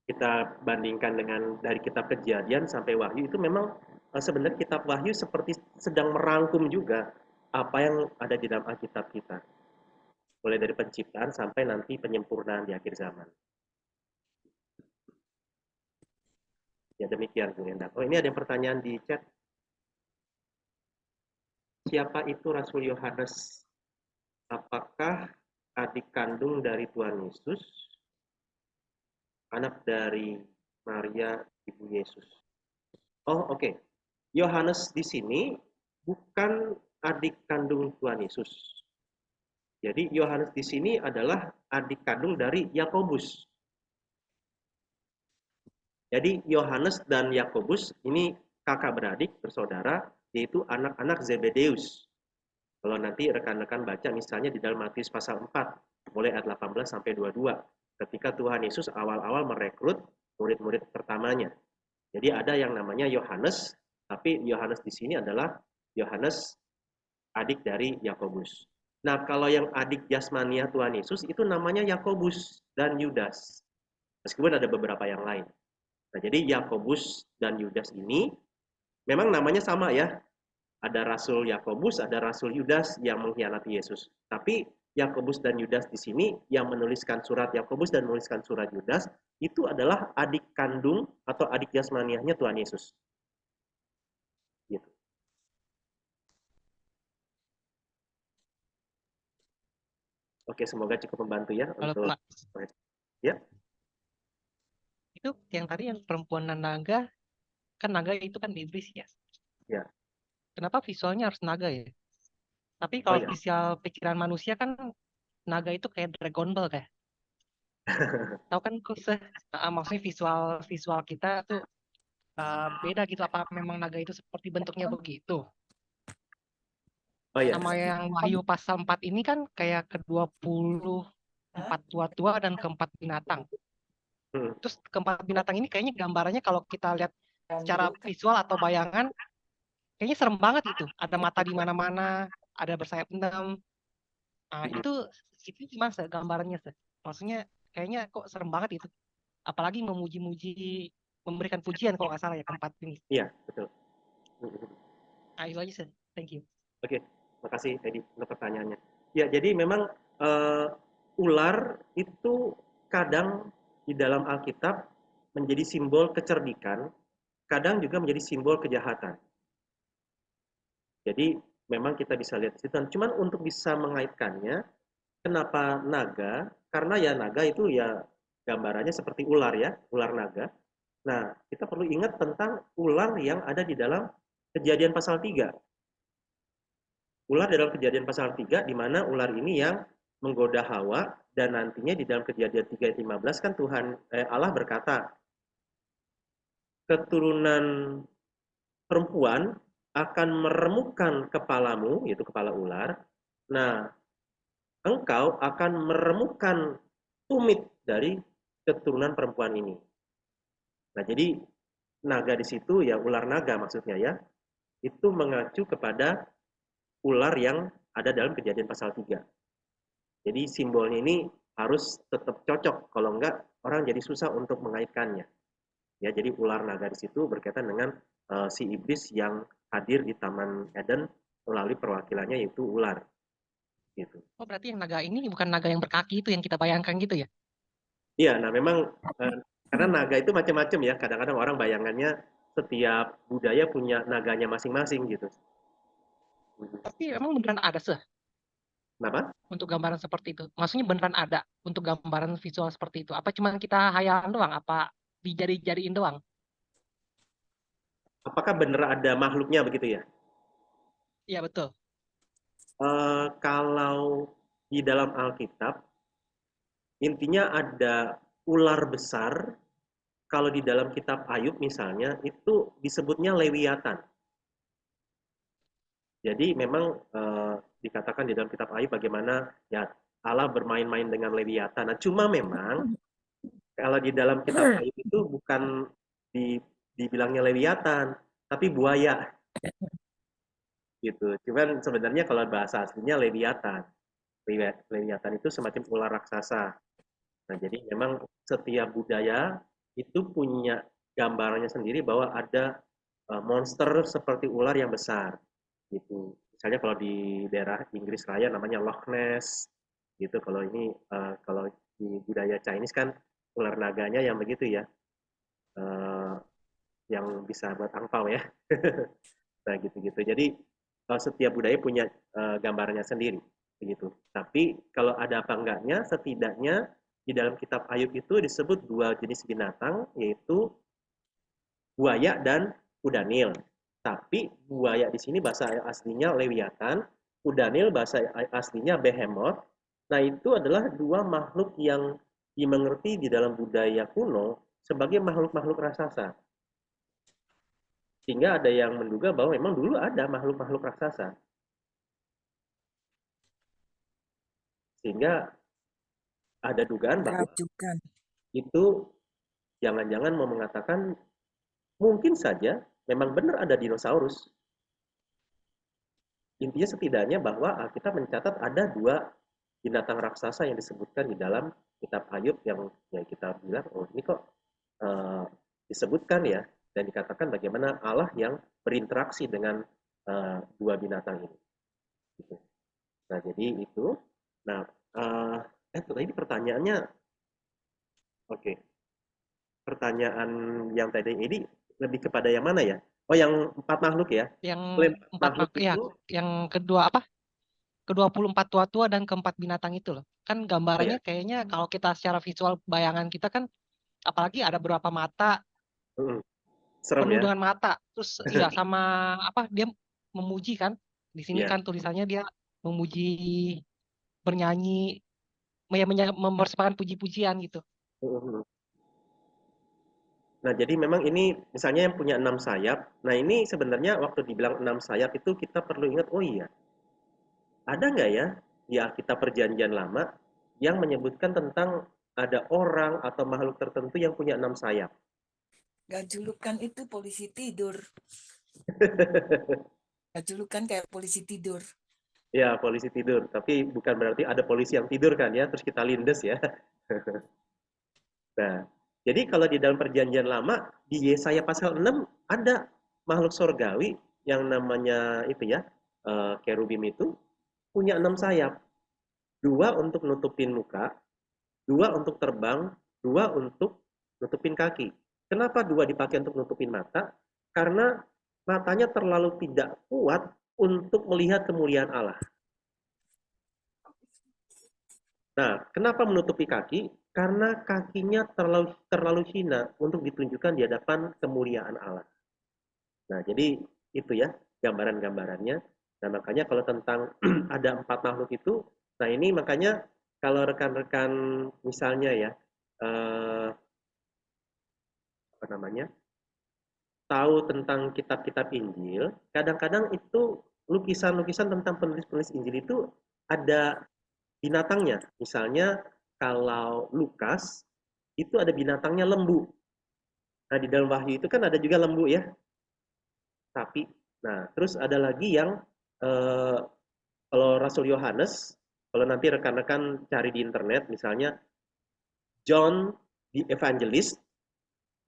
kita bandingkan dengan dari kitab Kejadian sampai Wahyu itu memang sebenarnya kitab Wahyu seperti sedang merangkum juga apa yang ada di dalam Alkitab kita. Mulai dari penciptaan sampai nanti penyempurnaan di akhir zaman. Ya demikian Bu Endang. Oh, ini ada yang pertanyaan di chat. Siapa itu Rasul Yohanes? apakah adik kandung dari Tuhan Yesus, anak dari Maria ibu Yesus? Oh, oke. Yohanes di sini bukan adik kandung Tuhan Yesus. Jadi Yohanes di sini adalah adik kandung dari Yakobus. Jadi Yohanes dan Yakobus ini kakak beradik bersaudara, yaitu anak-anak Zebedeus. Kalau nanti rekan-rekan baca misalnya di dalam Matius pasal 4, mulai ayat 18 sampai 22, ketika Tuhan Yesus awal-awal merekrut murid-murid pertamanya. Jadi ada yang namanya Yohanes, tapi Yohanes di sini adalah Yohanes adik dari Yakobus. Nah, kalau yang adik jasmania Tuhan Yesus itu namanya Yakobus dan Yudas. Meskipun ada beberapa yang lain. Nah, jadi Yakobus dan Yudas ini memang namanya sama ya. Ada Rasul Yakobus, ada Rasul Yudas yang mengkhianati Yesus. Tapi Yakobus dan Yudas di sini yang menuliskan surat Yakobus dan menuliskan surat Yudas itu adalah adik kandung atau adik jasmaniahnya Tuhan Yesus. Gitu. Oke, semoga cukup membantu ya Kalau untuk Pak, ya. itu yang tadi yang perempuan dan naga, kan naga itu kan iblis ya. Ya. Kenapa visualnya harus naga ya? Tapi Oh kalau ya. visual pikiran manusia kan naga itu kayak Dragon Ball kayak. Tahu kan maksudnya visual kita tuh beda gitu. Apa memang naga itu seperti bentuknya begitu? Oh ya. Sama yang Wahyu pasal 4 ini kan kayak ke-24 tua-tua dan keempat binatang. Terus keempat binatang ini kayaknya gambarannya kalau kita lihat secara visual atau bayangan kayaknya serem banget itu. Ada mata di mana-mana, ada bersayap 6. Nah, itu gimana sih gambarannya sih? Maksudnya kayaknya kok serem banget itu. Apalagi memuji-muji, memberikan pujian kalau nggak salah ya keempat ini. Iya, betul. Nah, itu aja sih. Thank you. Oke, makasih Edi untuk pertanyaannya. Ya, jadi memang ular itu kadang di dalam Alkitab menjadi simbol kecerdikan, kadang juga menjadi simbol kejahatan. Jadi memang kita bisa lihat di situ. Cuman untuk bisa mengaitkannya, kenapa naga? Karena ya naga itu ya gambarannya seperti ular ya, ular naga. Nah, kita perlu ingat tentang ular yang ada di dalam Kejadian pasal 3. Ular dalam Kejadian pasal 3, di mana ular ini yang menggoda Hawa, dan nantinya di dalam Kejadian 3 ayat 15 kan Allah berkata, keturunan perempuan akan meremukkan kepalamu, yaitu kepala ular. Nah, engkau akan meremukkan tumit dari keturunan perempuan ini. Nah, jadi naga di situ ya ular naga maksudnya ya, itu mengacu kepada ular yang ada dalam Kejadian pasal 3. Jadi simbolnya ini harus tetap cocok, kalau enggak orang jadi susah untuk mengaitkannya. Ya, jadi ular naga di situ berkaitan dengan si iblis yang hadir di Taman Eden melalui perwakilannya yaitu ular. Gitu. Oh, berarti yang naga ini bukan naga yang berkaki itu yang kita bayangkan gitu ya? Iya, nah memang karena naga itu macam-macam ya. Kadang-kadang orang bayangannya setiap budaya punya naganya masing-masing gitu. Tapi emang beneran ada sih Kenapa? untuk gambaran seperti itu? Maksudnya beneran ada untuk gambaran visual seperti itu? Apa cuma kita hayalan doang? Apa dijadi-jadiin doang? Apakah benar ada makhluknya begitu ya? Iya, betul. Kalau di dalam Alkitab, intinya ada ular besar. Kalau di dalam kitab Ayub misalnya, itu disebutnya Lewiatan. Jadi memang dikatakan di dalam kitab Ayub bagaimana ya Allah bermain-main dengan Lewiatan. Nah, cuma memang kalau di dalam kitab Ayub itu bukan dibilangnya Lewiatan, tapi buaya. Gitu. Cuman sebenarnya kalau bahasa aslinya Lewiatan. Lewiatan itu semacam ular raksasa. Nah, jadi memang setiap budaya itu punya gambarannya sendiri bahwa ada monster seperti ular yang besar. Gitu. Misalnya kalau di daerah Inggris Raya namanya Loch Ness. Gitu. Kalau ini kalau di budaya Chinese kan ular naganya yang begitu ya. Yang bisa buat angpau ya. Nah, gitu-gitu. Jadi setiap budaya punya gambarannya sendiri. begitu. Tapi kalau ada apa enggaknya, setidaknya di dalam kitab Ayub itu disebut dua jenis binatang, yaitu buaya dan kuda Nil. Tapi buaya di sini bahasa aslinya Lewiatan, kuda Nil bahasa aslinya Behemoth. Nah, itu adalah dua makhluk yang dimengerti di dalam budaya kuno sebagai makhluk-makhluk raksasa. Sehingga ada yang menduga bahwa memang dulu ada makhluk-makhluk raksasa. Sehingga ada dugaan bahwa itu jangan-jangan mau mengatakan mungkin saja memang benar ada dinosaurus. Intinya setidaknya bahwa Alkitab mencatat ada dua binatang raksasa yang disebutkan di dalam kitab Ayub yang kita bilang, oh ini kok disebutkan ya, dan dikatakan bagaimana Allah yang berinteraksi dengan dua binatang ini. Gitu. Nah, jadi itu. Nah, tadi pertanyaannya, oke. Pertanyaan yang tadi ini lebih kepada yang mana ya? Oh, yang 4 makhluk ya? Yang Klaim 4 makhluk ya, itu, yang kedua apa? Ke-24 tua-tua dan keempat binatang itu loh. Kan ya, gambarannya kayaknya kalau kita secara visual bayangan kita kan apalagi ada beberapa mata, serem penuh ya? dengan mata. Terus ya sama apa dia memuji kan? Di sini Iya. kan tulisannya dia memuji, bernyanyi, mempersembahkan puji-pujian gitu. Nah, jadi memang ini misalnya yang punya 6 sayap. Nah, ini sebenarnya waktu dibilang 6 sayap itu kita perlu ingat, oh iya, ada nggak ya di Alkitab Perjanjian Lama yang menyebutkan tentang ada orang atau makhluk tertentu yang punya 6 sayap? Gak julukan itu polisi tidur. Gak julukan kayak polisi tidur. Ya, polisi tidur. Tapi bukan berarti ada polisi yang tidur kan ya, terus kita lindes ya. Nah, jadi kalau di dalam Perjanjian Lama, di Yesaya pasal 6 ada makhluk sorgawi yang namanya itu ya, kerubim itu punya 6 sayap. 2 untuk nutupin muka, 2 untuk terbang, 2 untuk nutupin kaki. Kenapa 2 dipakai untuk nutupin mata? Karena matanya terlalu tidak kuat untuk melihat kemuliaan Allah. Nah, kenapa menutupi kaki? Karena kakinya terlalu hina untuk ditunjukkan di hadapan kemuliaan Allah. Nah, jadi itu ya gambaran-gambarannya. Nah, makanya kalau tentang ada 4 makhluk itu, nah ini makanya kalau rekan-rekan misalnya ya, apa namanya, tahu tentang kitab-kitab Injil, kadang-kadang itu lukisan-lukisan tentang penulis-penulis Injil itu ada binatangnya. Misalnya kalau Lukas itu ada binatangnya lembu. Nah, di dalam Wahyu itu kan ada juga lembu ya, sapi. Nah, terus ada lagi yang kalau Rasul Yohanes, kalau nanti rekan-rekan cari di internet, misalnya John the Evangelist,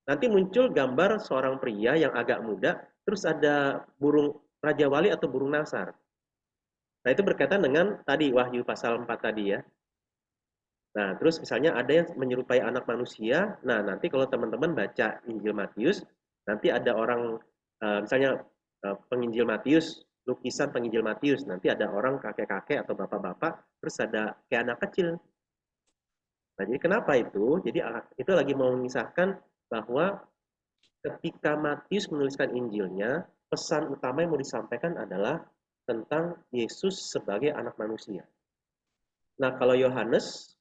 nanti muncul gambar seorang pria yang agak muda, terus ada burung Raja Wali atau burung Nasar. Nah, itu berkaitan dengan tadi Wahyu pasal 4 tadi ya. Nah, terus misalnya ada yang menyerupai anak manusia. Nah, nanti kalau teman-teman baca Injil Matius, nanti ada orang, misalnya penginjil Matius, lukisan penginjil Matius, nanti ada orang kakek-kakek atau bapak-bapak, terus ada kayak anak kecil. Nah, jadi kenapa itu? Jadi itu lagi mau mengisahkan bahwa ketika Matius menuliskan Injilnya, pesan utama yang mau disampaikan adalah tentang Yesus sebagai anak manusia. Nah, kalau Yohanes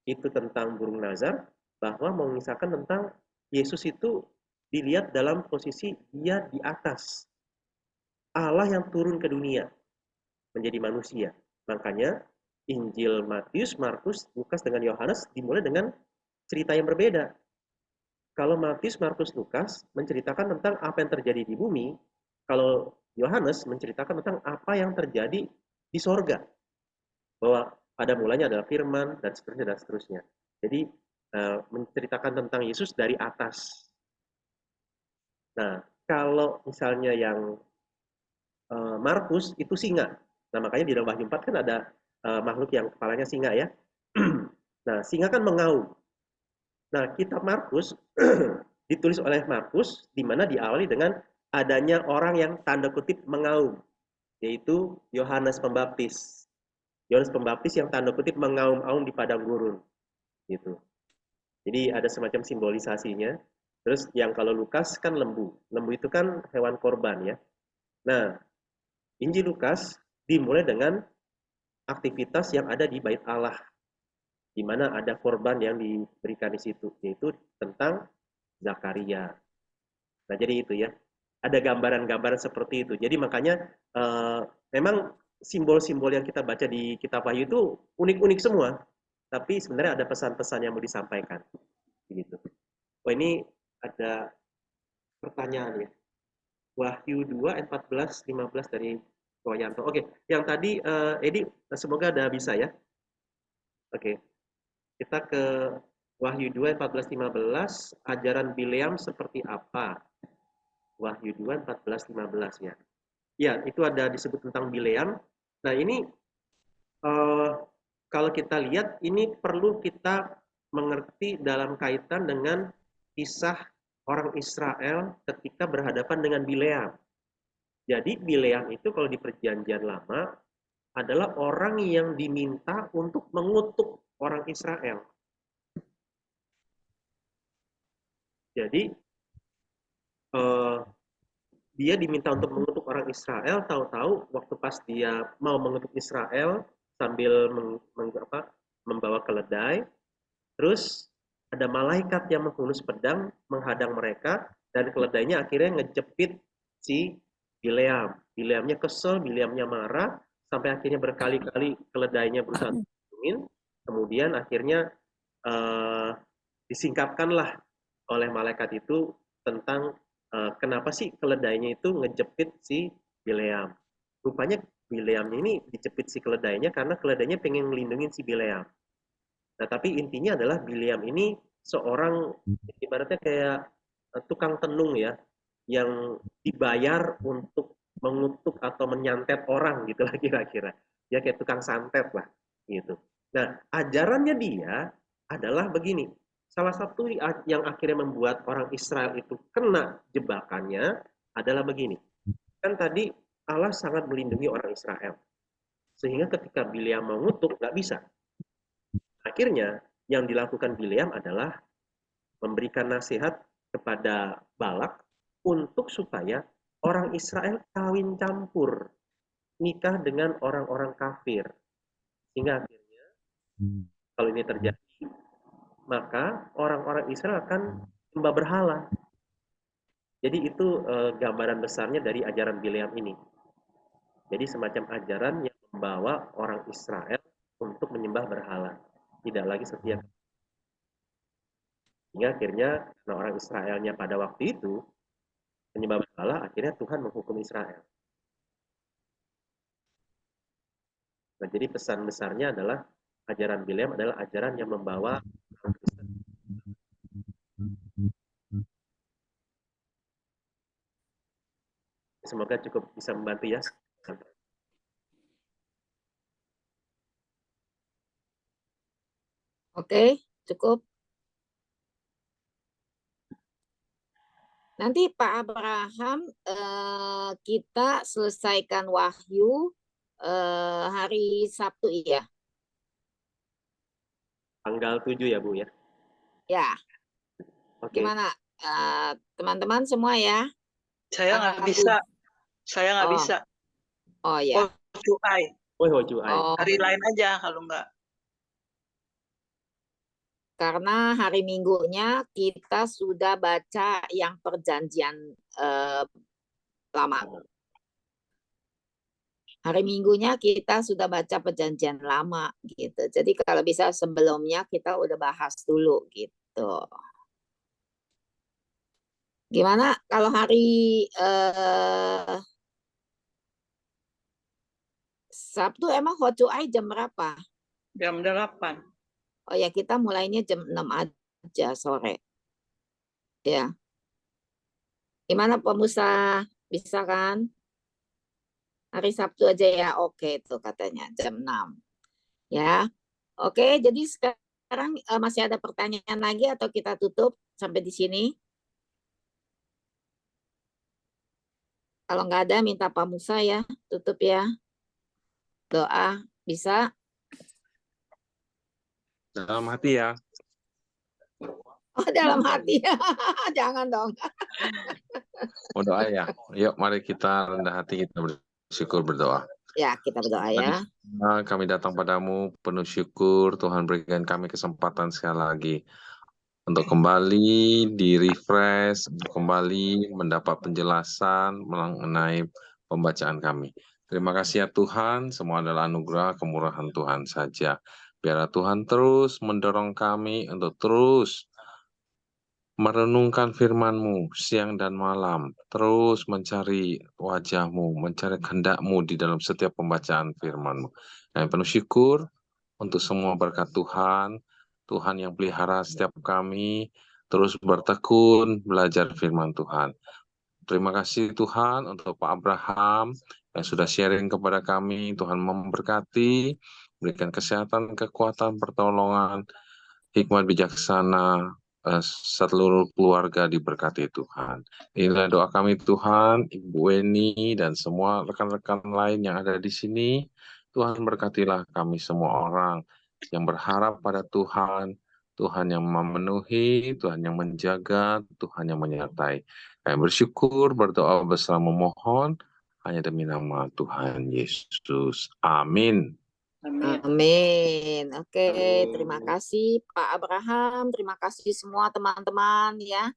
itu tentang burung nazar, bahwa mengisahkan tentang Yesus itu dilihat dalam posisi dia di atas. Allah yang turun ke dunia menjadi manusia. Makanya Injil Matius, Markus, Lukas dengan Yohanes dimulai dengan cerita yang berbeda. Kalau Matius, Markus, Lukas menceritakan tentang apa yang terjadi di bumi, kalau Yohanes menceritakan tentang apa yang terjadi di sorga. Bahwa pada mulanya adalah firman, dan seterusnya, dan seterusnya. Jadi, menceritakan tentang Yesus dari atas. Nah, kalau misalnya yang Markus, itu singa. Nah, makanya di dalam Wahyu 4 kan ada makhluk yang kepalanya singa ya. Nah, singa kan mengaum. Nah, kitab Markus ditulis oleh Markus, di mana diawali dengan adanya orang yang tanda kutip mengaum, yaitu Yohanes Pembaptis. Yohanes Pembaptis yang tanda kutip mengaum-aum di padang gurun gitu. Jadi ada semacam simbolisasinya. Terus yang kalau Lukas kan lembu. Lembu itu kan hewan korban ya. Nah, Injil Lukas dimulai dengan aktivitas yang ada di bait Allah, di mana ada korban yang diberikan di situ, yaitu tentang Zakaria. Nah, jadi itu ya. Ada gambaran-gambaran seperti itu. Jadi makanya memang simbol-simbol yang kita baca di kitab Wahyu itu unik-unik semua. Tapi sebenarnya ada pesan-pesan yang mau disampaikan. Begitu. Oh, ini ada pertanyaan ya. Wahyu 2 ayat 14-15 dari Koyanto. Oke, yang tadi Edi semoga ada bisa ya. Oke. Kita ke Wahyu 2 ayat 14-15, ajaran Bileam seperti apa? Wahyu 2 14-15 ya. Ya, itu ada disebut tentang Bileam. Nah, ini kalau kita lihat ini perlu kita mengerti dalam kaitan dengan kisah orang Israel ketika berhadapan dengan Bileam. Jadi Bileam itu kalau di Perjanjian Lama adalah orang yang diminta untuk mengutuk orang Israel. Jadi dia diminta untuk mengutuk orang Israel, tahu-tahu waktu pas dia mau mengutuk Israel sambil membawa keledai, terus ada malaikat yang menghunus pedang menghadang mereka, dan keledainya akhirnya ngejepit si Bileam. Bileamnya kesel, Bileamnya marah, sampai akhirnya berkali-kali keledainya berusaha melindungi, kemudian akhirnya disingkapkanlah oleh malaikat itu tentang kenapa sih keledainya itu ngejepit si Bileam. Rupanya Bileamnya ini dijepit si keledainya karena keledainya pengen melindungi si Bileam. Nah, tapi intinya adalah Bileam ini seorang ibaratnya kayak tukang tenung ya, yang dibayar untuk mengutuk atau menyantet orang gitu lah kira-kira. Ya kayak tukang santet lah gitu. Nah, ajarannya dia adalah begini. Salah satu yang akhirnya membuat orang Israel itu kena jebakannya adalah begini. Kan tadi Allah sangat melindungi orang Israel. Sehingga ketika Bileam mengutuk nggak bisa. Akhirnya yang dilakukan Bileam adalah memberikan nasihat kepada Balak untuk supaya orang Israel kawin campur, nikah dengan orang-orang kafir. Sehingga akhirnya kalau ini terjadi, maka orang-orang Israel akan sembah berhala. Jadi itu gambaran besarnya dari ajaran Bileam ini. Jadi semacam ajaran yang membawa orang Israel untuk menyembah berhala, tidak lagi setia. Sehingga akhirnya karena orang Israelnya pada waktu itu menyembah berhala, akhirnya Tuhan menghukum Israel. Nah, jadi pesan besarnya adalah ajaran Bileam adalah ajaran yang membawa orang Kristen. Semoga cukup bisa membantu ya. Oke, cukup. Nanti Pak Abraham kita selesaikan Wahyu hari Sabtu ya. Tanggal 7 ya Bu ya. Ya. Oke. Gimana teman-teman semua ya? Saya nggak bisa. Saya nggak bisa. Oh ya. Hojuai. Oh. Hari lain aja kalau nggak. Karena hari Minggunya kita sudah baca yang Perjanjian Lama. Hari Minggunya kita sudah baca Perjanjian Lama gitu. Jadi kalau bisa sebelumnya kita udah bahas dulu gitu. Gimana kalau hari Sabtu emang Hojuai jam berapa? Jam 8. Oh ya, kita mulainya jam 6 aja sore. Ya. Gimana pemusa? Bisa kan? Hari Sabtu aja ya. Oke, itu katanya jam 6. Ya. Oke, jadi sekarang masih ada pertanyaan lagi atau kita tutup sampai di sini? Kalau nggak ada, minta Pak Musa ya, tutup ya. Doa, bisa? Dalam hati ya. Oh, dalam hati. Jangan dong. Mau doa ya. Yuk mari kita rendah hati, kita bersyukur berdoa. Ya, kita berdoa ya. Kami datang padamu penuh syukur, Tuhan berikan kami kesempatan sekali lagi untuk kembali di-refresh, untuk kembali mendapat penjelasan mengenai pembacaan kami. Terima kasih ya Tuhan, semua adalah anugerah kemurahan Tuhan saja. Biarlah Tuhan terus mendorong kami untuk terus merenungkan firman-Mu siang dan malam, terus mencari wajah-Mu, mencari kehendak-Mu di dalam setiap pembacaan firman-Mu. Kami penuh syukur untuk semua berkat Tuhan, Tuhan yang pelihara setiap kami, terus bertekun belajar firman Tuhan. Terima kasih Tuhan untuk Pak Abraham yang sudah sharing kepada kami. Tuhan memberkati, berikan kesehatan, kekuatan, pertolongan, hikmat bijaksana, seluruh keluarga diberkati Tuhan. Inilah doa kami Tuhan, Ibu Weni dan semua rekan-rekan lain yang ada di sini. Tuhan berkatilah kami semua orang yang berharap pada Tuhan, Tuhan yang memenuhi, Tuhan yang menjaga, Tuhan yang menyertai. Kami bersyukur, berdoa bersama memohon, hanya demi nama Tuhan Yesus. Amin. Amin. Amin. Oke, terima kasih Pak Abraham, terima kasih semua teman-teman ya.